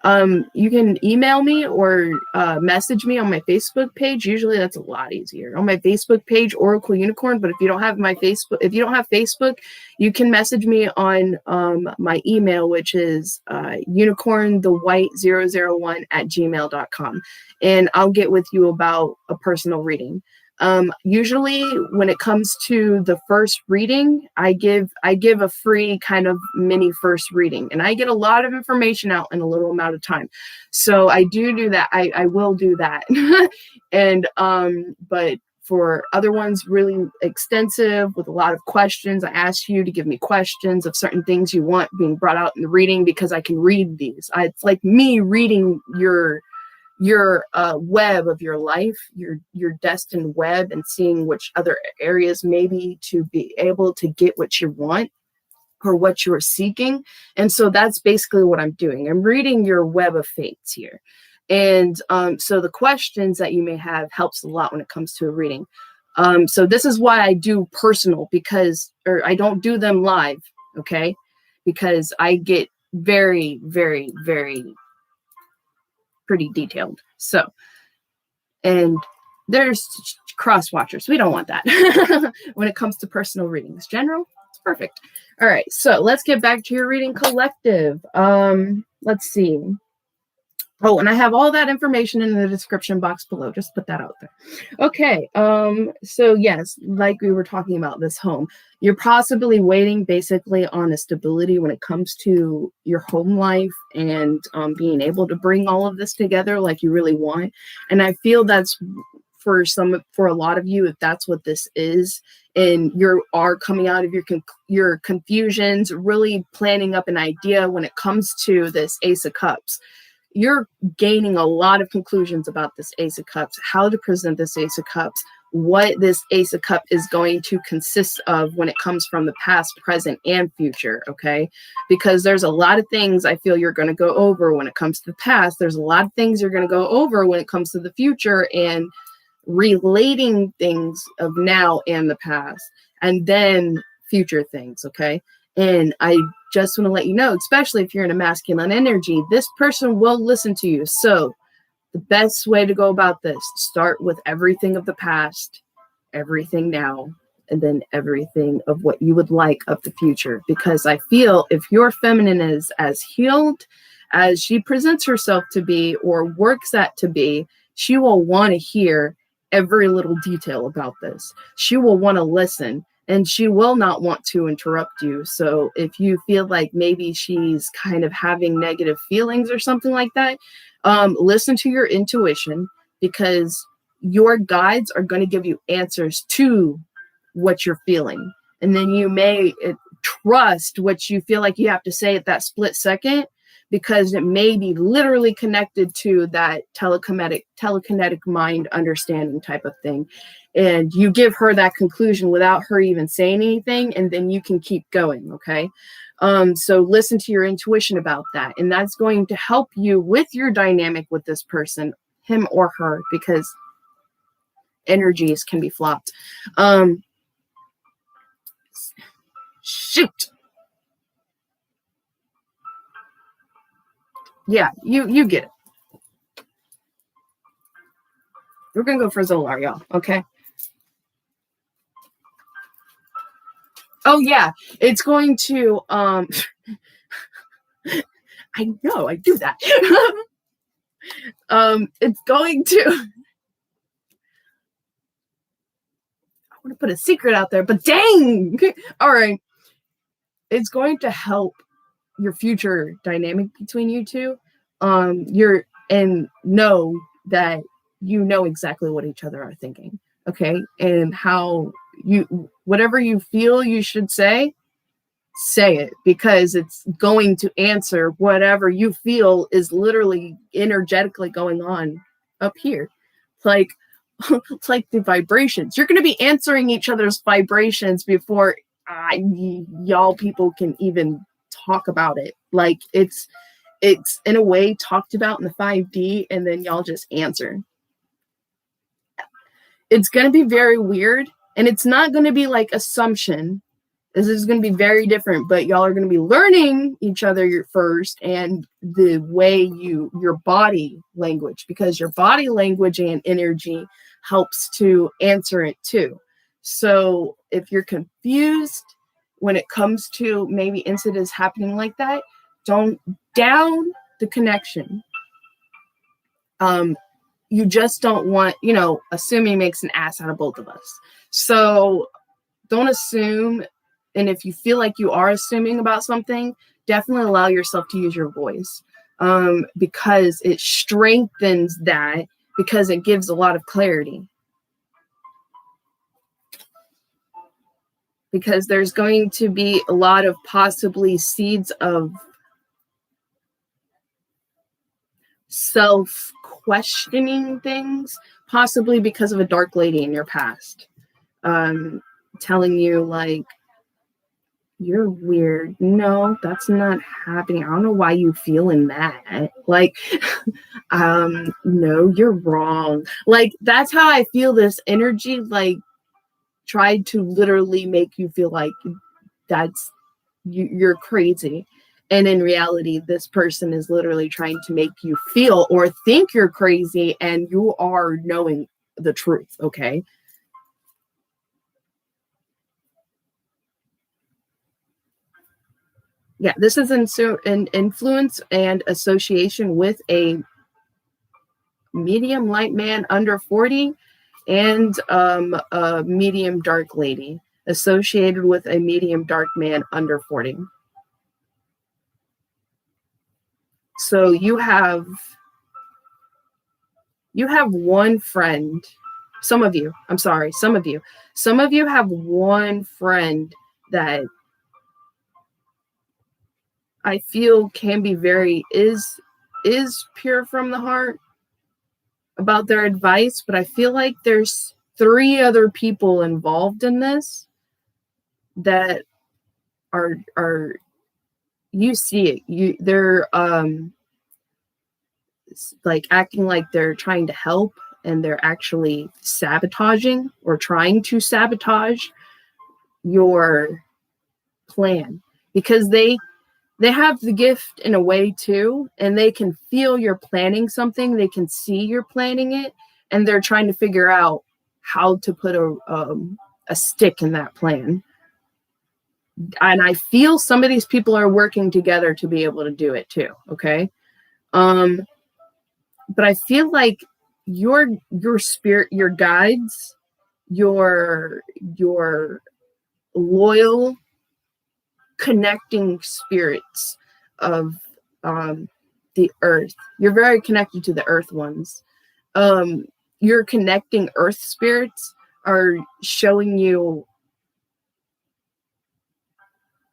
You can email me or message me on my Facebook page. Usually that's a lot easier. On my Facebook page, Oracle Unicorn. But if you don't have Facebook, you can message me on my email, which is unicornthewhite001@gmail.com. And I'll get with you about a personal reading. Usually when it comes to the first reading, I give a free kind of mini first reading, and I get a lot of information out in a little amount of time. So I do that. I will do that. And, but for other ones, really extensive with a lot of questions, I ask you to give me questions of certain things you want being brought out in the reading, because I can read these. It's like me reading your web of your life, your destined web, and seeing which other areas maybe to be able to get what you want or what you're seeking. And so that's basically what I'm doing. I'm reading your web of fates here. And so the questions that you may have helps a lot when it comes to a reading. So this is why I do personal, or I don't do them live, okay? Because I get very, very, very pretty detailed. So, and there's cross watchers. We don't want that when it comes to personal readings. General, it's perfect. All right, so let's get back to your reading collective. Let's see. Oh, and I have all that information in the description box below. Just put that out there. Okay. So yes, like we were talking about this home, you're possibly waiting basically on a stability when it comes to your home life and being able to bring all of this together like you really want. And I feel that's for a lot of you, if that's what this is, and you are coming out of your confusions, really planning up an idea when it comes to this Ace of Cups. You're gaining a lot of conclusions about this Ace of Cups, how to present this Ace of Cups, what this Ace of Cup is going to consist of when it comes from the past, present, and future, okay? Because there's a lot of things I feel you're going to go over when it comes to the past. There's a lot of things you're going to go over when it comes to the future and relating things of now and the past, and then future things, okay? And I just want to let you know, especially if you're in a masculine energy, this person will listen to you. So the best way to go about this, start with everything of the past, everything now, and then everything of what you would like of the future. Because I feel if your feminine is as healed as she presents herself to be or works at to be, she will want to hear every little detail about this. She will want to listen. And she will not want to interrupt you. So if you feel like maybe she's kind of having negative feelings or something like that, listen to your intuition, because your guides are going to give you answers to what you're feeling. And then you may trust what you feel like you have to say at that split second, because it may be literally connected to that telekinetic mind understanding type of thing. And you give her that conclusion without her even saying anything, and then you can keep going, okay? So listen to your intuition about that. And that's going to help you with your dynamic with this person, him or her, because energies can be flopped. Shoot. Yeah, you get it. We're going to go for Zolar, y'all, okay? Oh, yeah, it's going to, I know, I do that. It's going to, I want to put a secret out there, but dang! All right. It's going to help your future dynamic between you two. And know that you know exactly what each other are thinking, okay? And how whatever you feel you should say it, because it's going to answer whatever you feel is literally energetically going on up here. It's like the vibrations. You're going to be answering each other's vibrations before y'all people can even talk about it. Like it's in a way talked about in the 5D, and then y'all just answer. It's going to be very weird, and it's not going to be like assumption. This is going to be very different, but y'all are going to be learning each other first, and the way your body language, because your body language and energy helps to answer it too. So if you're confused when it comes to maybe incidents happening like that, don't down the connection. You just don't want, assuming makes an ass out of both of us. So don't assume. And if you feel like you are assuming about something, definitely allow yourself to use your voice, because it strengthens that, because it gives a lot of clarity. Because there's going to be a lot of possibly seeds of self-questioning things, possibly because of a dark lady in your past, telling you like, you're weird. No, that's not happening. I don't know why you feeling that. Like, no, you're wrong. Like, that's how I feel this energy. Like, tried to literally make you feel like you're crazy. And in reality, this person is literally trying to make you feel or think you're crazy, and you are knowing the truth, okay? Yeah, this is an influence and association with a medium light man under 40 and a medium dark lady associated with a medium dark man under 40. So you have one friend, some of you have one friend that I feel can be is pure from the heart about their advice, but I feel like there's 3 other people involved in this that are you see it. They're like acting like they're trying to help, and they're actually sabotaging or trying to sabotage your plan, because they have the gift in a way too, and they can feel you're planning something, they can see you're planning it, and they're trying to figure out how to put a stick in that plan. And I feel some of these people are working together to be able to do it too, okay? But I feel like your spirit, your guides, your loyal connecting spirits of the earth. You're very connected to the earth ones. Your connecting earth spirits are showing you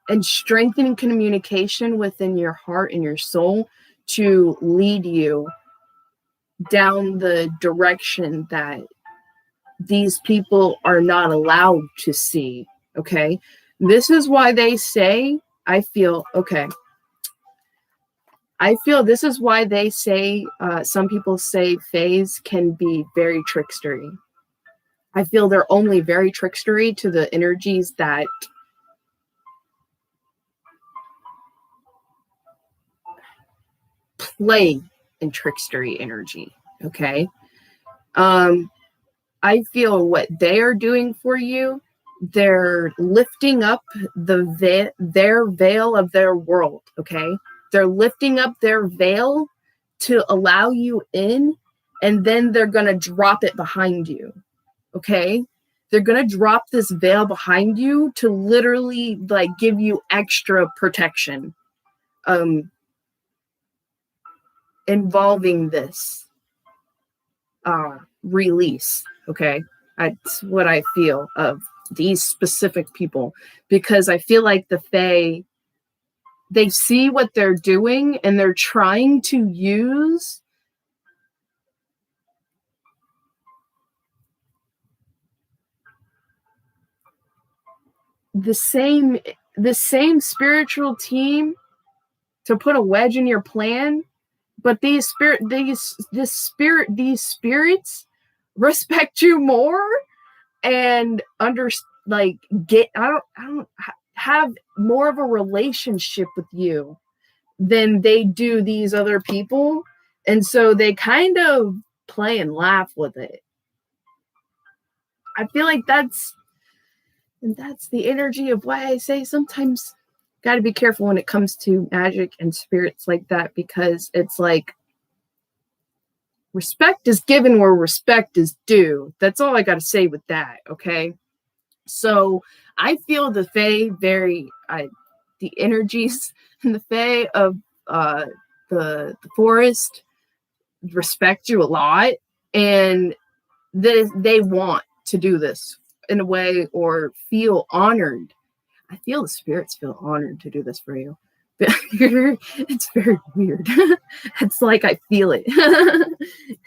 and strengthening communication within your heart and your soul to lead you down the direction that these people are not allowed to see. Okay. This is why they say, I feel this is why they say, some people say fays can be very trickstery. I feel they're only very trickstery to the energies that play in trickstery energy. Okay. I feel what they are doing for you, they're lifting up their veil of their world. Okay. They're lifting up their veil to allow you in, and then they're going to drop it behind you. Okay. They're going to drop this veil behind you to literally like give you extra protection, involving this release. Okay. That's what I feel of these specific people, because I feel like the Fae, they see what they're doing and they're trying to use the same spiritual team to put a wedge in your plan, but these spirits respect you more and I don't have more of a relationship with you than they do these other people, and so they kind of play and laugh with it. I feel like that's the energy of why I say sometimes got to be careful when it comes to magic and spirits like that, because it's like respect is given where respect is due. That's all I got to say with that. Okay. So I feel the Fae the energies in the Fae of the forest respect you a lot, and they want to do this in a way or feel honored. I feel the spirits feel honored to do this for you. It's very weird. It's like I feel it.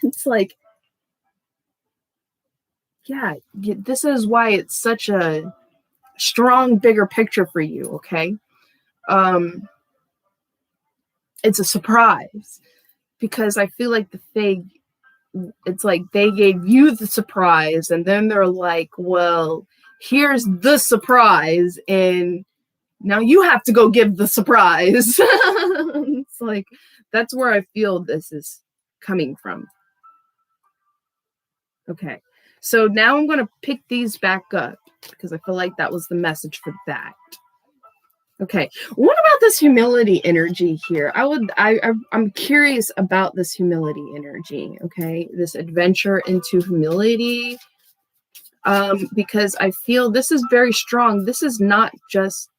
It's like, yeah, this is why it's such a strong, bigger picture for you. Okay. It's a surprise, because I feel like it's like they gave you the surprise, and then they're like, well, here's the surprise, and now you have to go give the surprise. It's like, that's where I feel this is coming from. Okay, so now I'm going to pick these back up because I feel like that was the message for that. Okay, what about this humility energy here? I'm curious about this humility energy. Okay, this adventure into humility, because I feel this is very strong. This is not just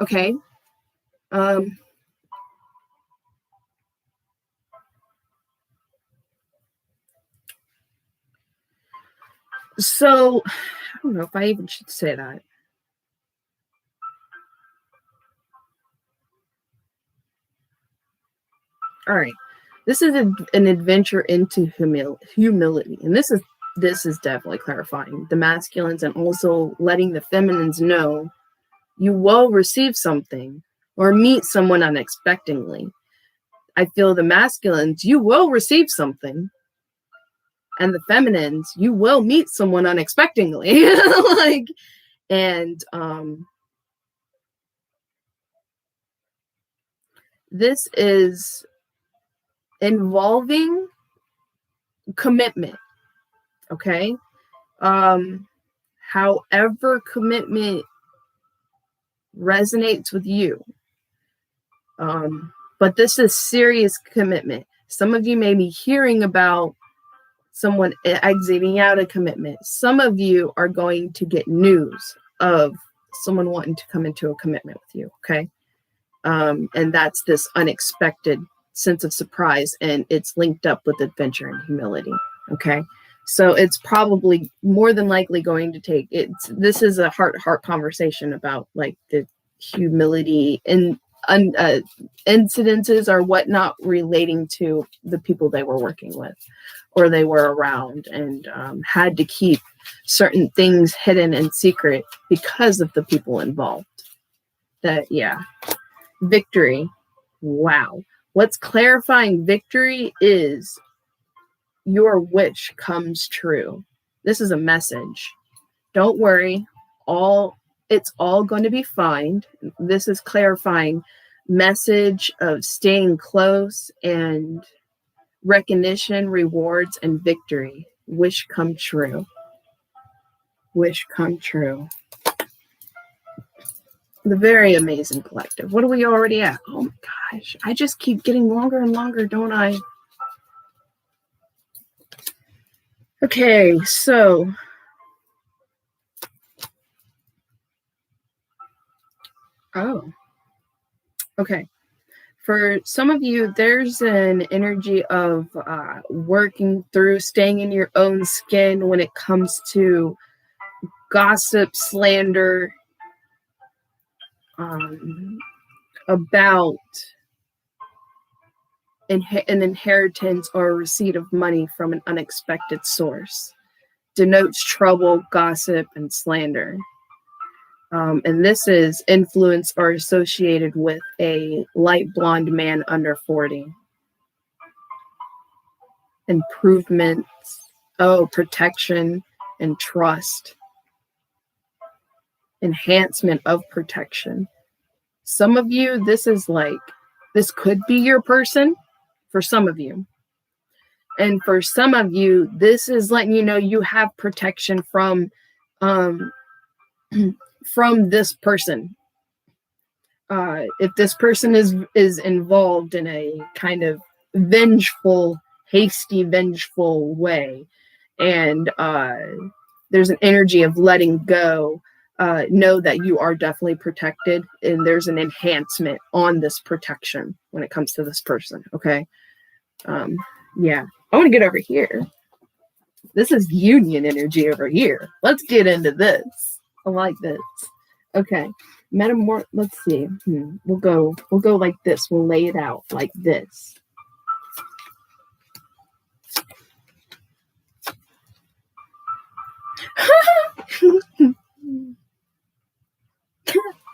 okay. So I don't know if I even should say that. All right, this is an adventure into humility, and this is definitely clarifying the masculines and also letting the feminines know you will receive something or meet someone unexpectedly. I feel the masculines, you will receive something, and the feminines, you will meet someone unexpectedly. Like, and this is involving commitment. Okay. However commitment resonates with you. But this is serious commitment. Some of you may be hearing about someone exiting out of commitment. Some of you are going to get news of someone wanting to come into a commitment with you. Okay. And that's this unexpected sense of surprise, and it's linked up with adventure and humility. Okay. So it's probably more than likely going to take this is a heart-to-heart conversation about like the humility and incidences or whatnot relating to the people they were working with or they were around, and had to keep certain things hidden and secret because of the people involved. Victory. Wow. What's clarifying victory is your wish comes true. This is a message. Don't worry. It's all going to be fine. This is clarifying message of staying close and recognition, rewards, and victory. Wish come true. Wish come true. The very amazing collective. What are we already at? Oh my gosh. I just keep getting longer and longer, don't I? Okay, so okay. For some of you, there's an energy of working through, staying in your own skin when it comes to gossip, slander, about an inheritance or a receipt of money from an unexpected source. Denotes trouble, gossip, and slander. And this is influenced or associated with a light blonde man under 40. Improvements, protection and trust. Enhancement of protection. Some of you, this could be your person for some of you. And for some of you, this is letting you know you have protection from this person. If this person is involved in a kind of hasty, vengeful way, and there's an energy of letting go, know that you are definitely protected, and there's an enhancement on this protection when it comes to this person. Okay. Yeah. I want to get over here. This is union energy over here. Let's get into this. I like this. Okay. Let's see. We'll go like this. We'll lay it out like this.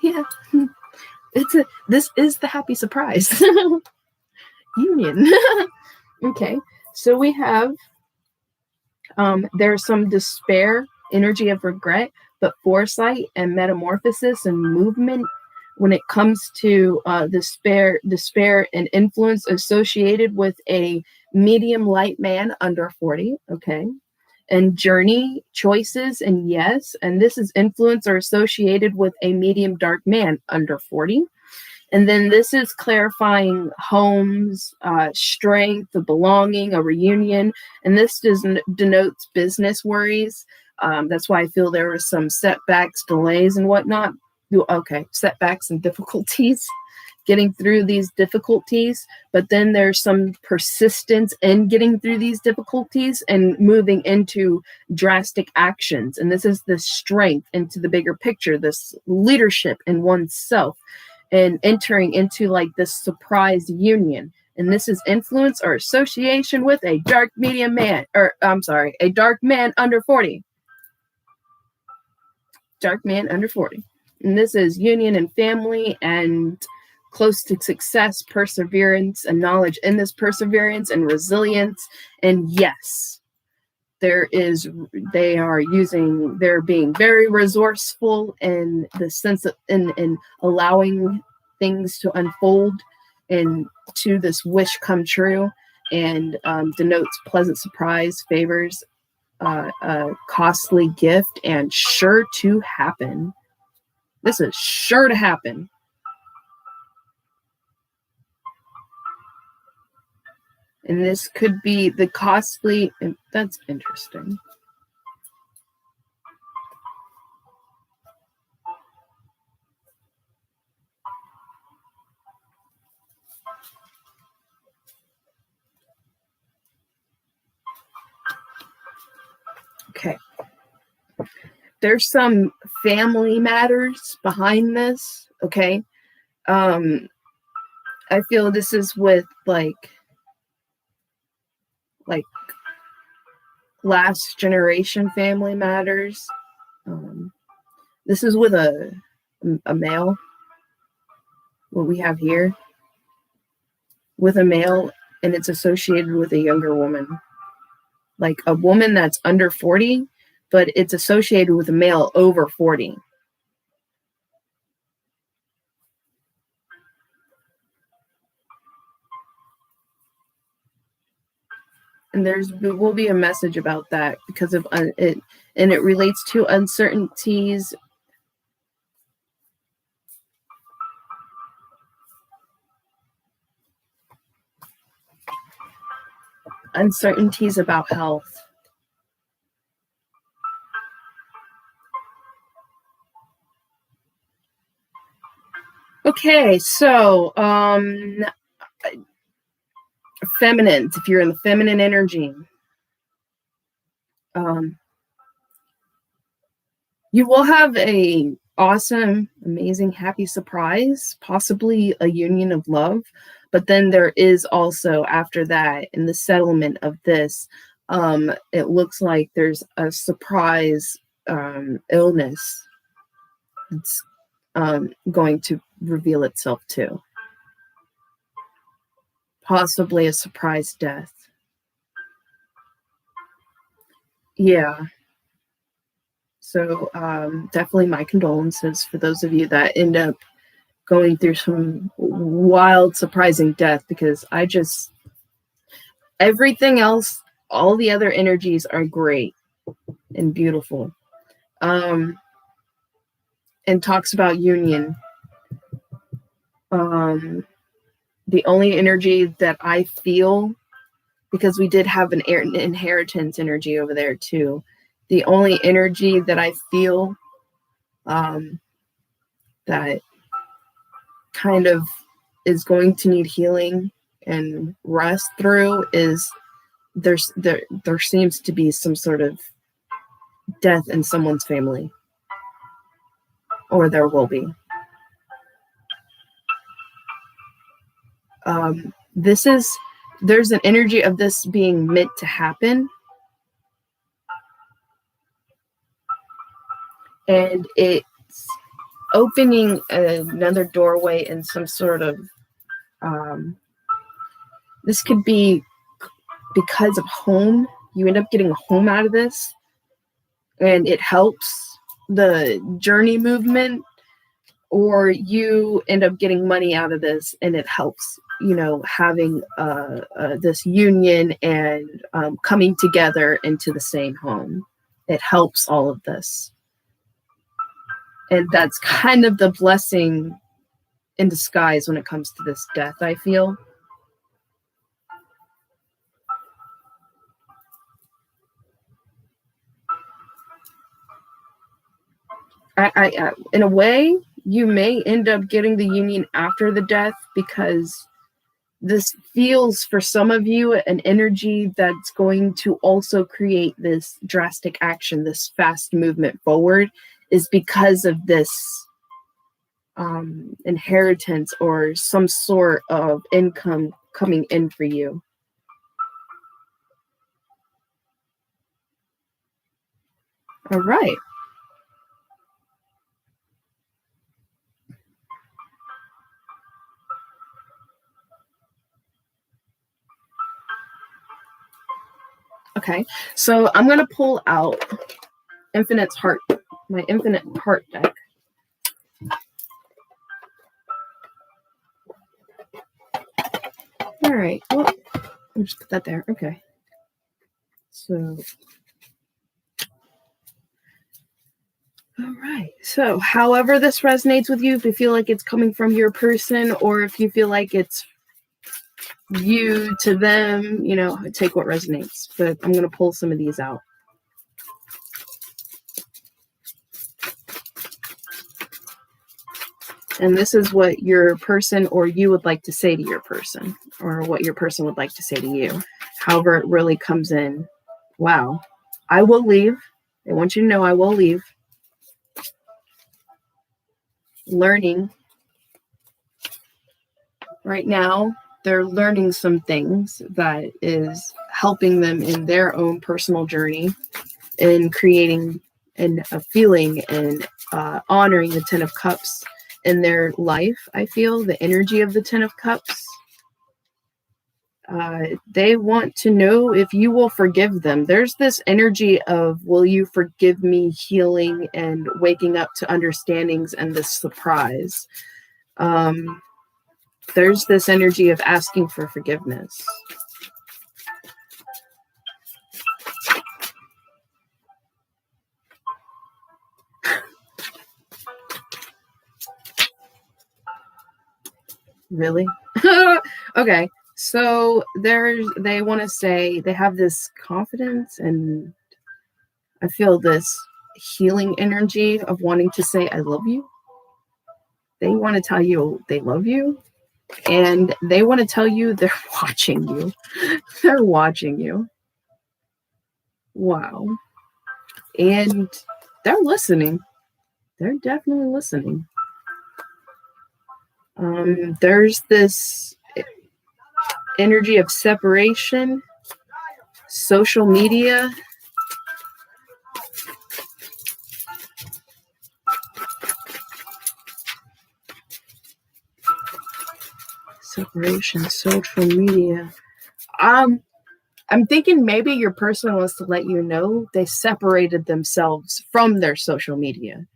Yeah. This is the happy surprise. Union. Okay, so we have there's some despair, energy of regret, but foresight and metamorphosis and movement when it comes to despair and influence associated with a medium light man under 40. Okay. And journey, choices, and yes. And this is influence or associated with a medium dark man under 40. And then this is clarifying homes, strength, a belonging, a reunion. And this denotes business worries. That's why I feel there were some setbacks, delays, and whatnot. Okay, setbacks and difficulties, getting through these difficulties. But then there's some persistence in getting through these difficulties and moving into drastic actions. And this is the strength into the bigger picture, this leadership in oneself, and entering into like this surprise union. And this is influence or association with a dark medium man, or I'm sorry, a dark man under 40. Dark man under 40. And this is union and family and close to success, perseverance, and knowledge in this perseverance and resilience. And yes, they're being very resourceful in the sense of in allowing things to unfold and to this wish come true, and denotes pleasant surprise, favors, a costly gift, and sure to happen. This is sure to happen. And this could be the costly, and that's interesting. Okay. There's some family matters behind this, okay? I feel this is with like last generation family matters. This is with a male, what we have here, with a male, and it's associated with a younger woman. Like a woman that's under 40, but it's associated with a male over 40. And there will be a message about that because of it, and it relates to uncertainties. Uncertainties about health. Okay, so feminine, if you're in the feminine energy, you will have a awesome, amazing, happy surprise, possibly a union of love. But then there is also, after that, in the settlement of this, it looks like there's a surprise illness that's going to reveal itself too. Possibly a surprise death. Yeah. So definitely my condolences for those of you that end up going through some wild, surprising death, because everything else, all the other energies are great and beautiful. And talks about union. The only energy that I feel, because we did have an inheritance energy over there too, the only energy that I feel that kind of is going to need healing and rest through is there seems to be some sort of death in someone's family, or there will be. There's an energy of this being meant to happen, and it's opening another doorway in some sort of, this could be because of home. You end up getting a home out of this, and it helps the journey movement, or you end up getting money out of this and it helps, having this union and coming together into the same home. It helps all of this. And that's kind of the blessing in disguise when it comes to this death, I feel. I in a way, you may end up getting the union after the death, because this feels for some of you an energy that's going to also create this drastic action, this fast movement forward, is because of this inheritance or some sort of income coming in for you. All right. Okay, so I'm going to pull out Infinite's Heart, my Infinite Heart deck. All right, well, I'll just put that there. Okay. So, all right. So, however this resonates with you, if you feel like it's coming from your person, or if you feel like it's you to them, take what resonates. But I'm going to pull some of these out. And this is what your person or you would like to say to your person, or what your person would like to say to you. However it really comes in. Wow. I will leave. I want you to know I will leave. Learning. Right now, they're learning some things that is helping them in their own personal journey, in creating and feeling and honoring the Ten of Cups in their life. I feel the energy of the Ten of Cups. They want to know if you will forgive them. There's this energy of, will you forgive me, healing and waking up to understandings and this surprise. There's this energy of asking for forgiveness. Really? Okay. So they want to say, they have this confidence, and I feel this healing energy of wanting to say, I love you. They want to tell you they love you, and they want to tell you they're watching you. They're watching you. Wow. And they're listening. They're definitely listening. There's this energy of separation, social media. Separation, social media. I'm thinking maybe your person wants to let you know they separated themselves from their social media.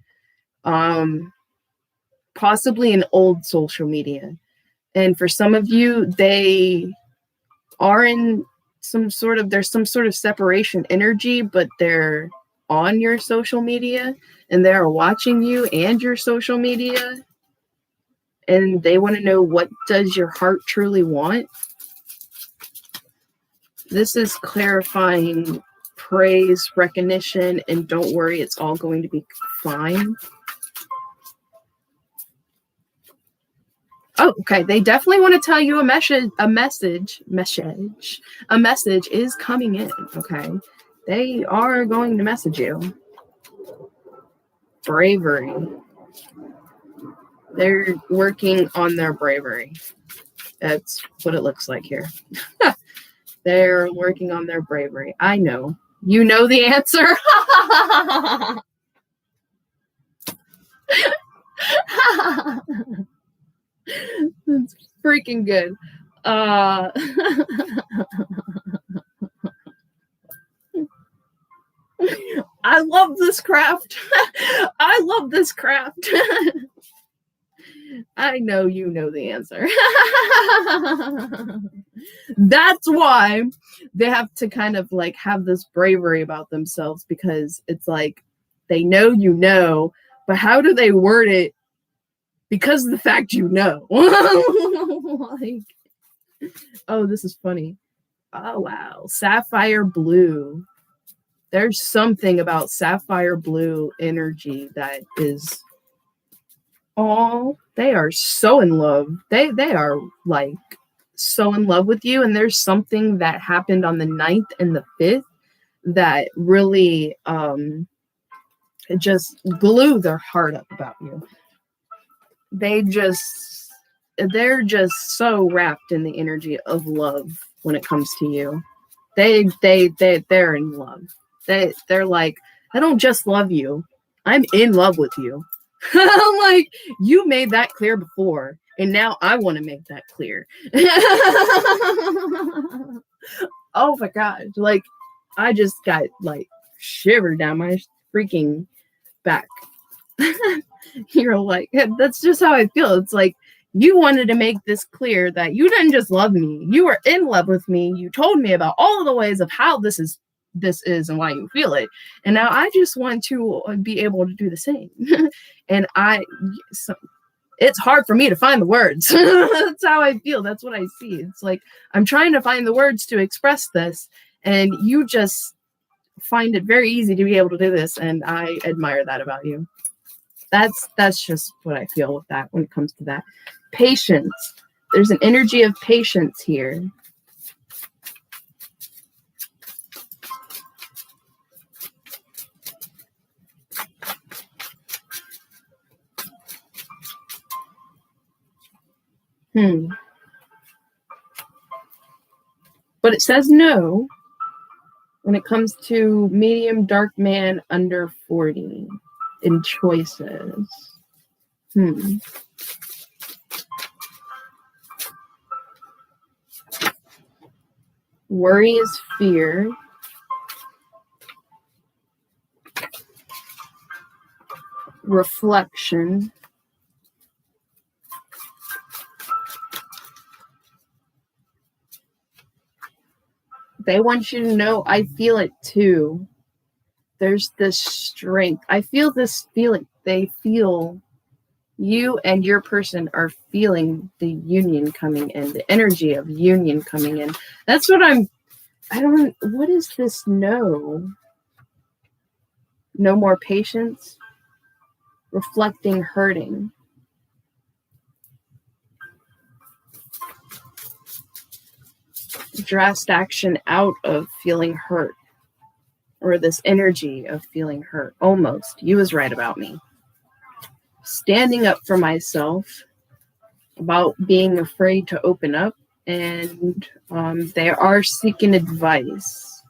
Possibly an old social media. And for some of you, they are in there's some sort of separation energy, but they're on your social media and they're watching you and your social media. And they want to know, what does your heart truly want? This is clarifying praise, recognition, and don't worry, it's all going to be fine. Oh, okay. They definitely want to tell you a message is coming in. Okay. They are going to message you. Bravery. They're working on their bravery. That's what it looks like here. They're working on their bravery. I know. You know the answer. freaking good. I love this craft. I love this craft. I know you know the answer. That's why they have to kind of like have this bravery about themselves, because it's like they know you know, but how do they word it? Because of the fact you know. Like, oh, this is funny. Oh, wow. Sapphire blue. There's something about sapphire blue energy that is, oh, they are so in love. They are like so in love with you. And there's something that happened on the 9th and the 5th that really just blew their heart up about you. They're just so wrapped in the energy of love when it comes to you. They're in love. They're like, I don't just love you, I'm in love with you. I'm like, you made that clear before, and now I want to make that clear. Oh my god, like I just got like shivered down my freaking back. You're like, that's just how I feel. It's like you wanted to make this clear that you didn't just love me, you were in love with me. You told me about all of the ways of how this is and why you feel it, and now I just want to be able to do the same. And it's hard for me to find the words. That's how I feel. That's what I see. It's like I'm trying to find the words to express this, and you just find it very easy to be able to do this, and I admire that about you. That's just what I feel with that when it comes to that. Patience. There's an energy of patience here. But it says no when it comes to medium dark man under 40 in choices. Worry is fear. Reflection. They want you to know, I feel it too. There's this strength. I feel this feeling. They feel, you and your person are feeling the union coming in, the energy of union coming in. That's what what is this no? No more patience. Reflecting, hurting. Drastic action out of feeling hurt, or this energy of feeling hurt. Almost. You was right about me. Standing up for myself, about being afraid to open up, and they are seeking advice.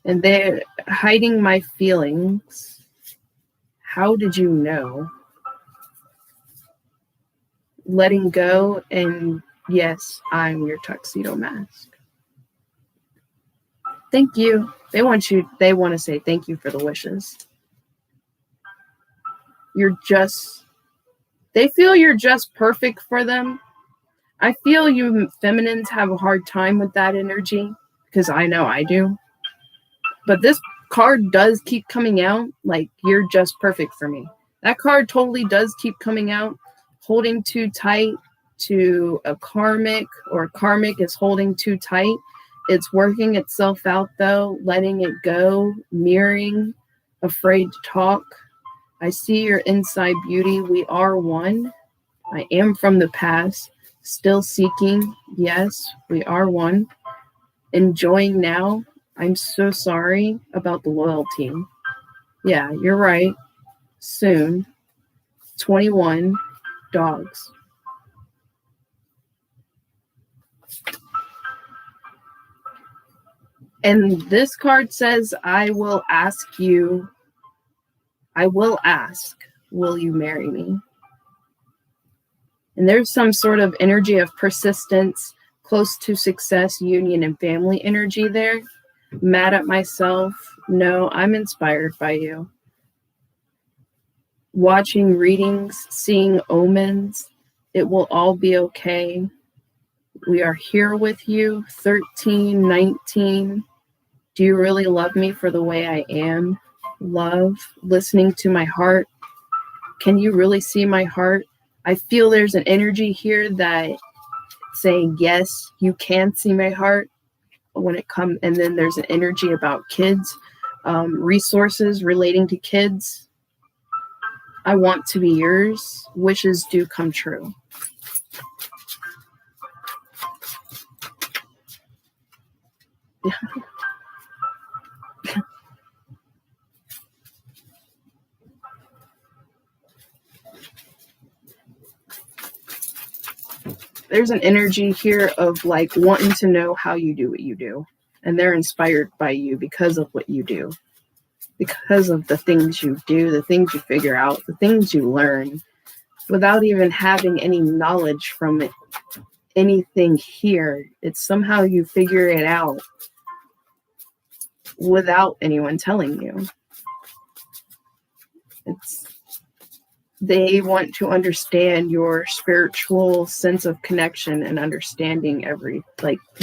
And they're hiding my feelings. How did you know? Letting go, and yes, I'm your tuxedo mask. Thank you. They want to say thank you for the wishes. They feel you're just perfect for them. I feel you feminines have a hard time with that energy, because I know I do. But this card does keep coming out like you're just perfect for me. That card totally does keep coming out. Holding too tight to a karmic, or karmic is holding too tight. It's working itself out though, letting it go, mirroring, afraid to talk. I see your inside beauty. We are one. I am from the past, still seeking. Yes, we are one. Enjoying now. I'm so sorry about the loyalty. Yeah, you're right. Soon. 21. Dogs. And this card says, I will ask, will you marry me? And there's some sort of energy of persistence, close to success, union, and family energy there. Mad at myself? No, I'm inspired by you. Watching readings, seeing omens, it will all be okay. We are here with you. 13, 19. Do you really love me for the way I am? Love, listening to my heart. Can you really see my heart? I feel there's an energy here that saying, yes, you can see my heart when it comes. And then there's an energy about kids, resources relating to kids. I want to be yours. Wishes do come true. There's an energy here of like wanting to know how you do what you do. And they're inspired by you because of what you do, because of the things you do, the things you figure out, the things you learn without even having any knowledge from it, anything here. It's somehow you figure it out without anyone telling you. They want to understand your spiritual sense of connection and understanding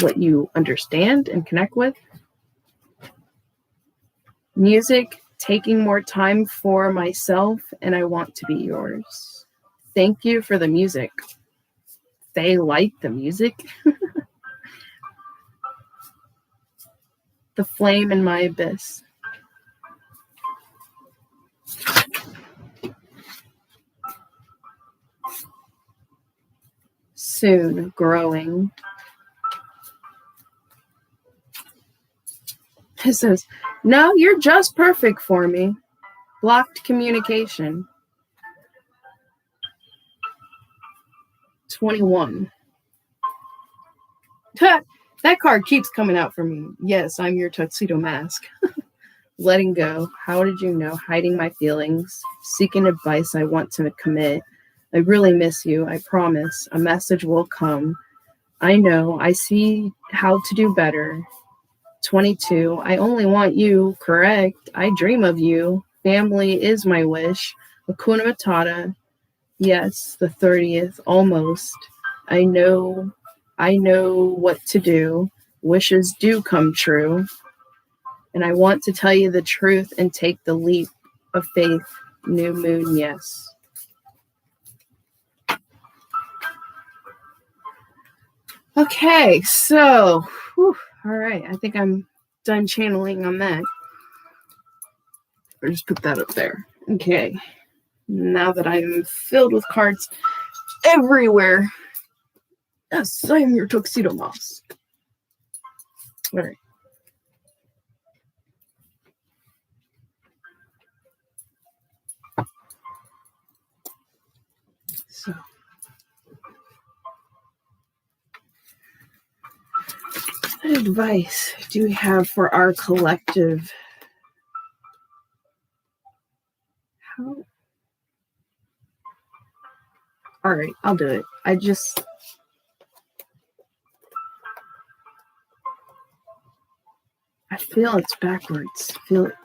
what you understand and connect with. Music, taking more time for myself, and I want to be yours. Thank you for the music. They like the music. The flame in my abyss. Soon growing. It says, no, you're just perfect for me. Blocked communication. 21. That card keeps coming out for me. Yes, I'm your tuxedo mask. Letting go. How did you know? Hiding my feelings. Seeking advice. I want to commit. I really miss you. I promise. A message will come. I know. I see how to do better. 22. I only want you. Correct. I dream of you. Family is my wish. Hakuna Matata. Yes, the 30th. Almost. I know what to do. Wishes do come true. And I want to tell you the truth and take the leap of faith. New moon, yes. Okay, so, all right. I think I'm done channeling on that. Or just put that up there. Okay. Now that I'm filled with cards everywhere. Yes, I am your tuxedo moss. All right. So, what advice do we have for our collective? How? All right, I'll do it. I feel it's backwards. Feel it.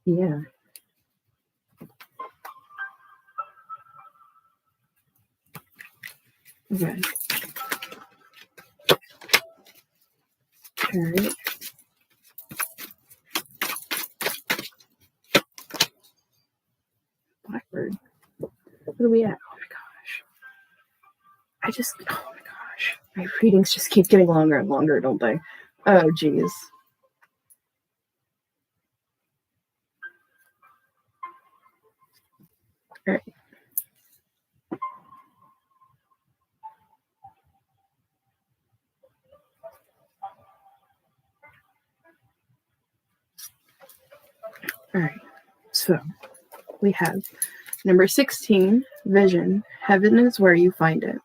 Yeah. Okay. All right. Blackbird. What are we at? Oh my gosh. Oh my gosh. My readings just keep getting longer and longer, don't they? Oh, geez. All right. All right. So we have number 16, vision. Heaven is where you find it.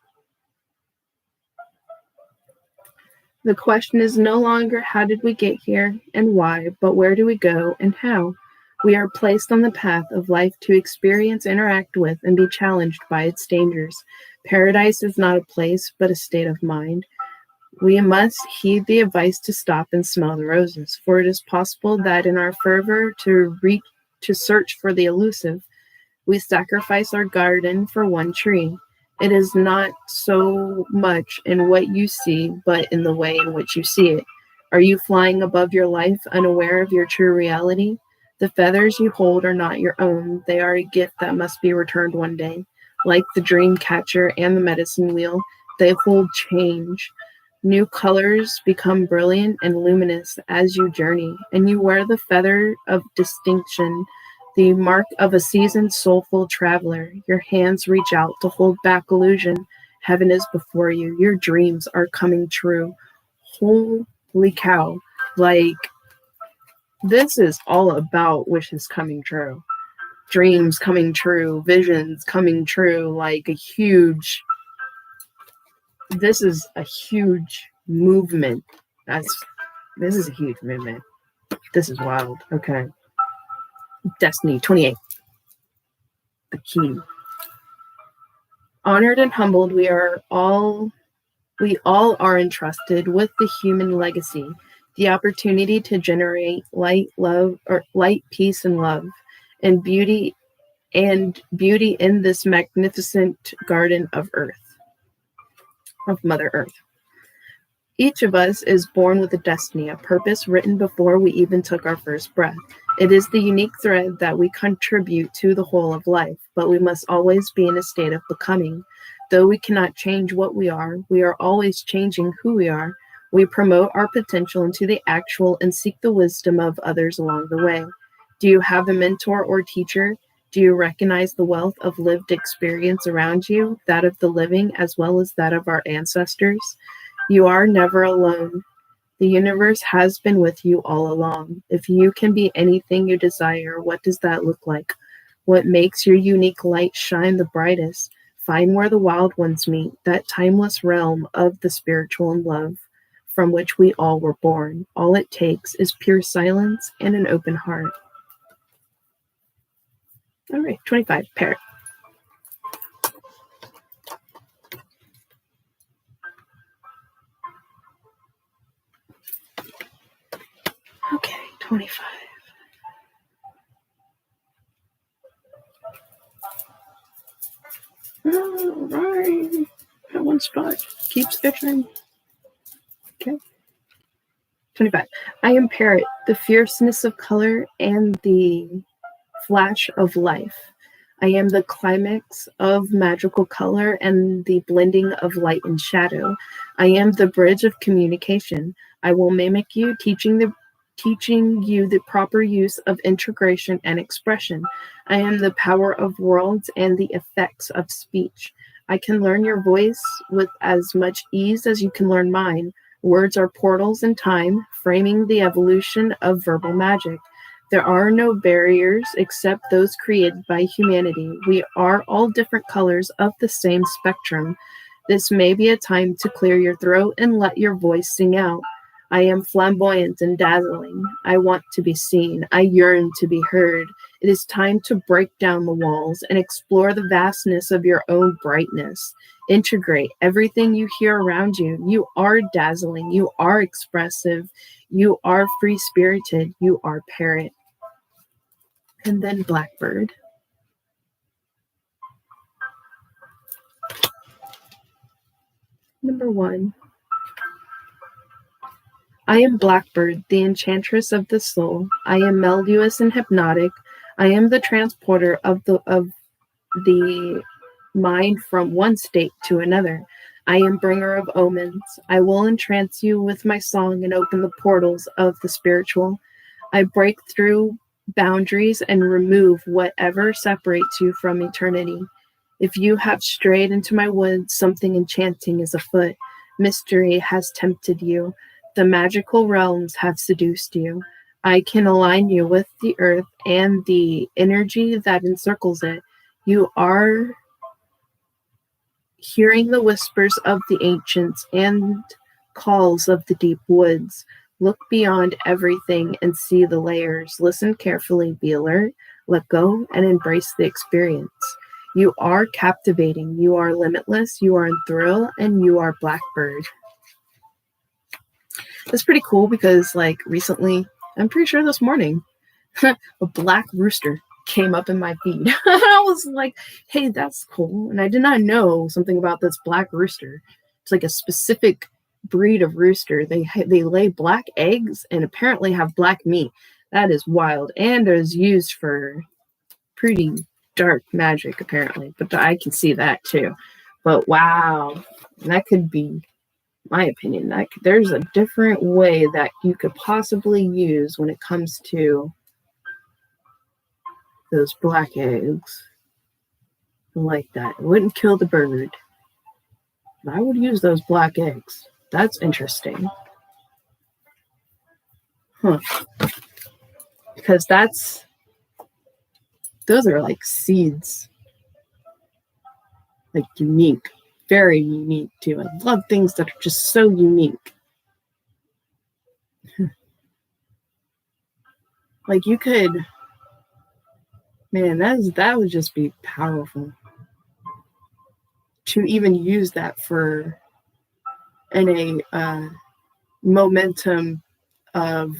The question is no longer how did we get here and why, but where do we go and how? We are placed on the path of life to experience, interact with, and be challenged by its dangers. Paradise is not a place, but a state of mind. We must heed the advice to stop and smell the roses, for it is possible that in our fervor to search for the elusive, we sacrifice our garden for one tree. It is not so much in what you see, but in the way in which you see it. Are you flying above your life, unaware of your true reality? The feathers you hold are not your own. They are a gift that must be returned one day. Like the dream catcher and the medicine wheel, they hold change. New colors become brilliant and luminous as you journey, and you wear the feather of distinction, the mark of a seasoned, soulful traveler. Your hands reach out to hold back illusion. Heaven is before you. Your dreams are coming true. Holy cow. Like, this is all about wishes coming true, dreams coming true, visions coming true. This is a huge movement. This is a huge movement. This is wild. Okay. Destiny 28. The key. Honored and humbled, we all are entrusted with the human legacy, the opportunity to generate light, peace, and love, and beauty in this magnificent garden of Mother Earth. Each of us is born with a destiny, a purpose written before we even took our first breath. It is the unique thread that we contribute to the whole of life, but we must always be in a state of becoming. Though we cannot change what we are always changing who we are. We promote our potential into the actual and seek the wisdom of others along the way. Do you have a mentor or teacher? Do you recognize the wealth of lived experience around you, that of the living as well as that of our ancestors? You are never alone. The universe has been with you all along. If you can be anything you desire, what does that look like? What makes your unique light shine the brightest? Find where the wild ones meet, that timeless realm of the spiritual and love from which we all were born. All it takes is pure silence and an open heart. All right, 25, Parrot. Okay, 25. All right. That one spot keeps itching. Okay. 25. I am Parrot, the fierceness of color and the flash of life. I am the climax of magical color and the blending of light and shadow. I am the bridge of communication. I will mimic you, teaching you the proper use of integration and expression. I am the power of worlds and the effects of speech. I can learn your voice with as much ease as you can learn mine. Words are portals in time, framing the evolution of verbal magic. There are no barriers except those created by humanity. We are all different colors of the same spectrum. This may be a time to clear your throat and let your voice sing out. I am flamboyant and dazzling. I want to be seen. I yearn to be heard. It is time to break down the walls and explore the vastness of your own brightness. Integrate everything you hear around you. You are dazzling. You are expressive. You are free-spirited. You are Parrot. And then Blackbird. Number 1. I am Blackbird, the enchantress of the soul. I am melodious and hypnotic. I am the transporter of the mind from one state to another. I am bringer of omens. I will entrance you with my song and open the portals of the spiritual. I break through boundaries and remove whatever separates you from eternity. If you have strayed into my woods, something enchanting is afoot. Mystery has tempted you. The magical realms have seduced you. I can align you with the earth and the energy that encircles it. You are hearing the whispers of the ancients and calls of the deep woods. Look beyond everything and see the layers. Listen carefully, be alert, let go, and embrace the experience. You are captivating, you are limitless, you are in thrill, and you are Blackbird. It's pretty cool because, like, recently, I'm pretty sure this morning, a black rooster came up in my feed. I was like, hey, that's cool. And I did not know something about this black rooster. It's like a specific breed of rooster. They lay black eggs and apparently have black meat. That is wild, and is used for pretty dark magic apparently. But I can see that too. But wow, that could be my opinion. There's a different way that you could possibly use when it comes to those black eggs like that. It wouldn't kill the bird, but I would use those black eggs. That's interesting. Huh. Because those are like seeds. Like unique. Very unique too. I love things that are just so unique. Like you could, man, that would just be powerful. To even use that for in a momentum of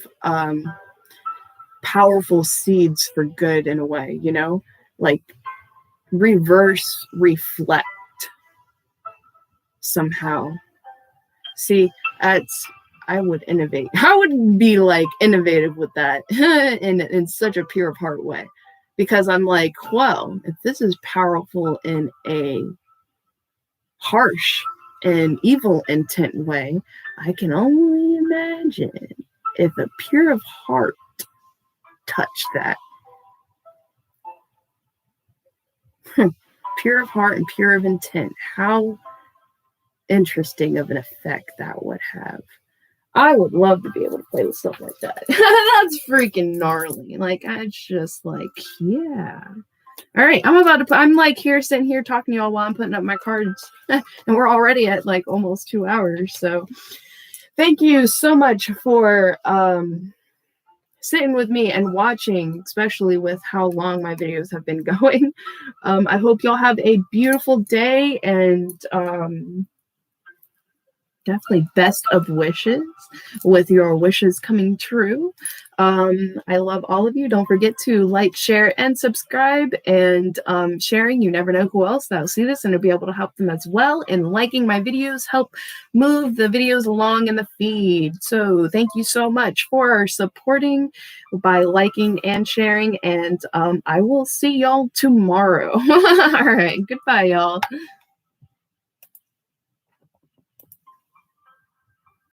powerful seeds for good in a way, you know, like reverse reflect somehow. See, I would innovate. I would be like innovative with that in such a pure of heart way, because I'm like, well, if this is powerful in a harsh and evil intent way, I can only imagine if a pure of heart touched that. Pure of heart and pure of intent. How interesting of an effect that would have. I would love to be able to play with stuff like that. That's freaking gnarly. Like, I just like, yeah. All right, I'm like here sitting here talking to y'all while I'm putting up my cards. And we're already at like almost 2 hours. So thank you so much for sitting with me and watching, especially with how long my videos have been going. I hope y'all have a beautiful day, and definitely best of wishes with your wishes coming true. I love all of you. Don't forget to like, share, and subscribe. And sharing, you never know who else that'll see this and will be able to help them as well. And liking my videos help move the videos along in the feed. So thank you so much for supporting by liking and sharing. And I will see y'all tomorrow. All right. Goodbye, y'all.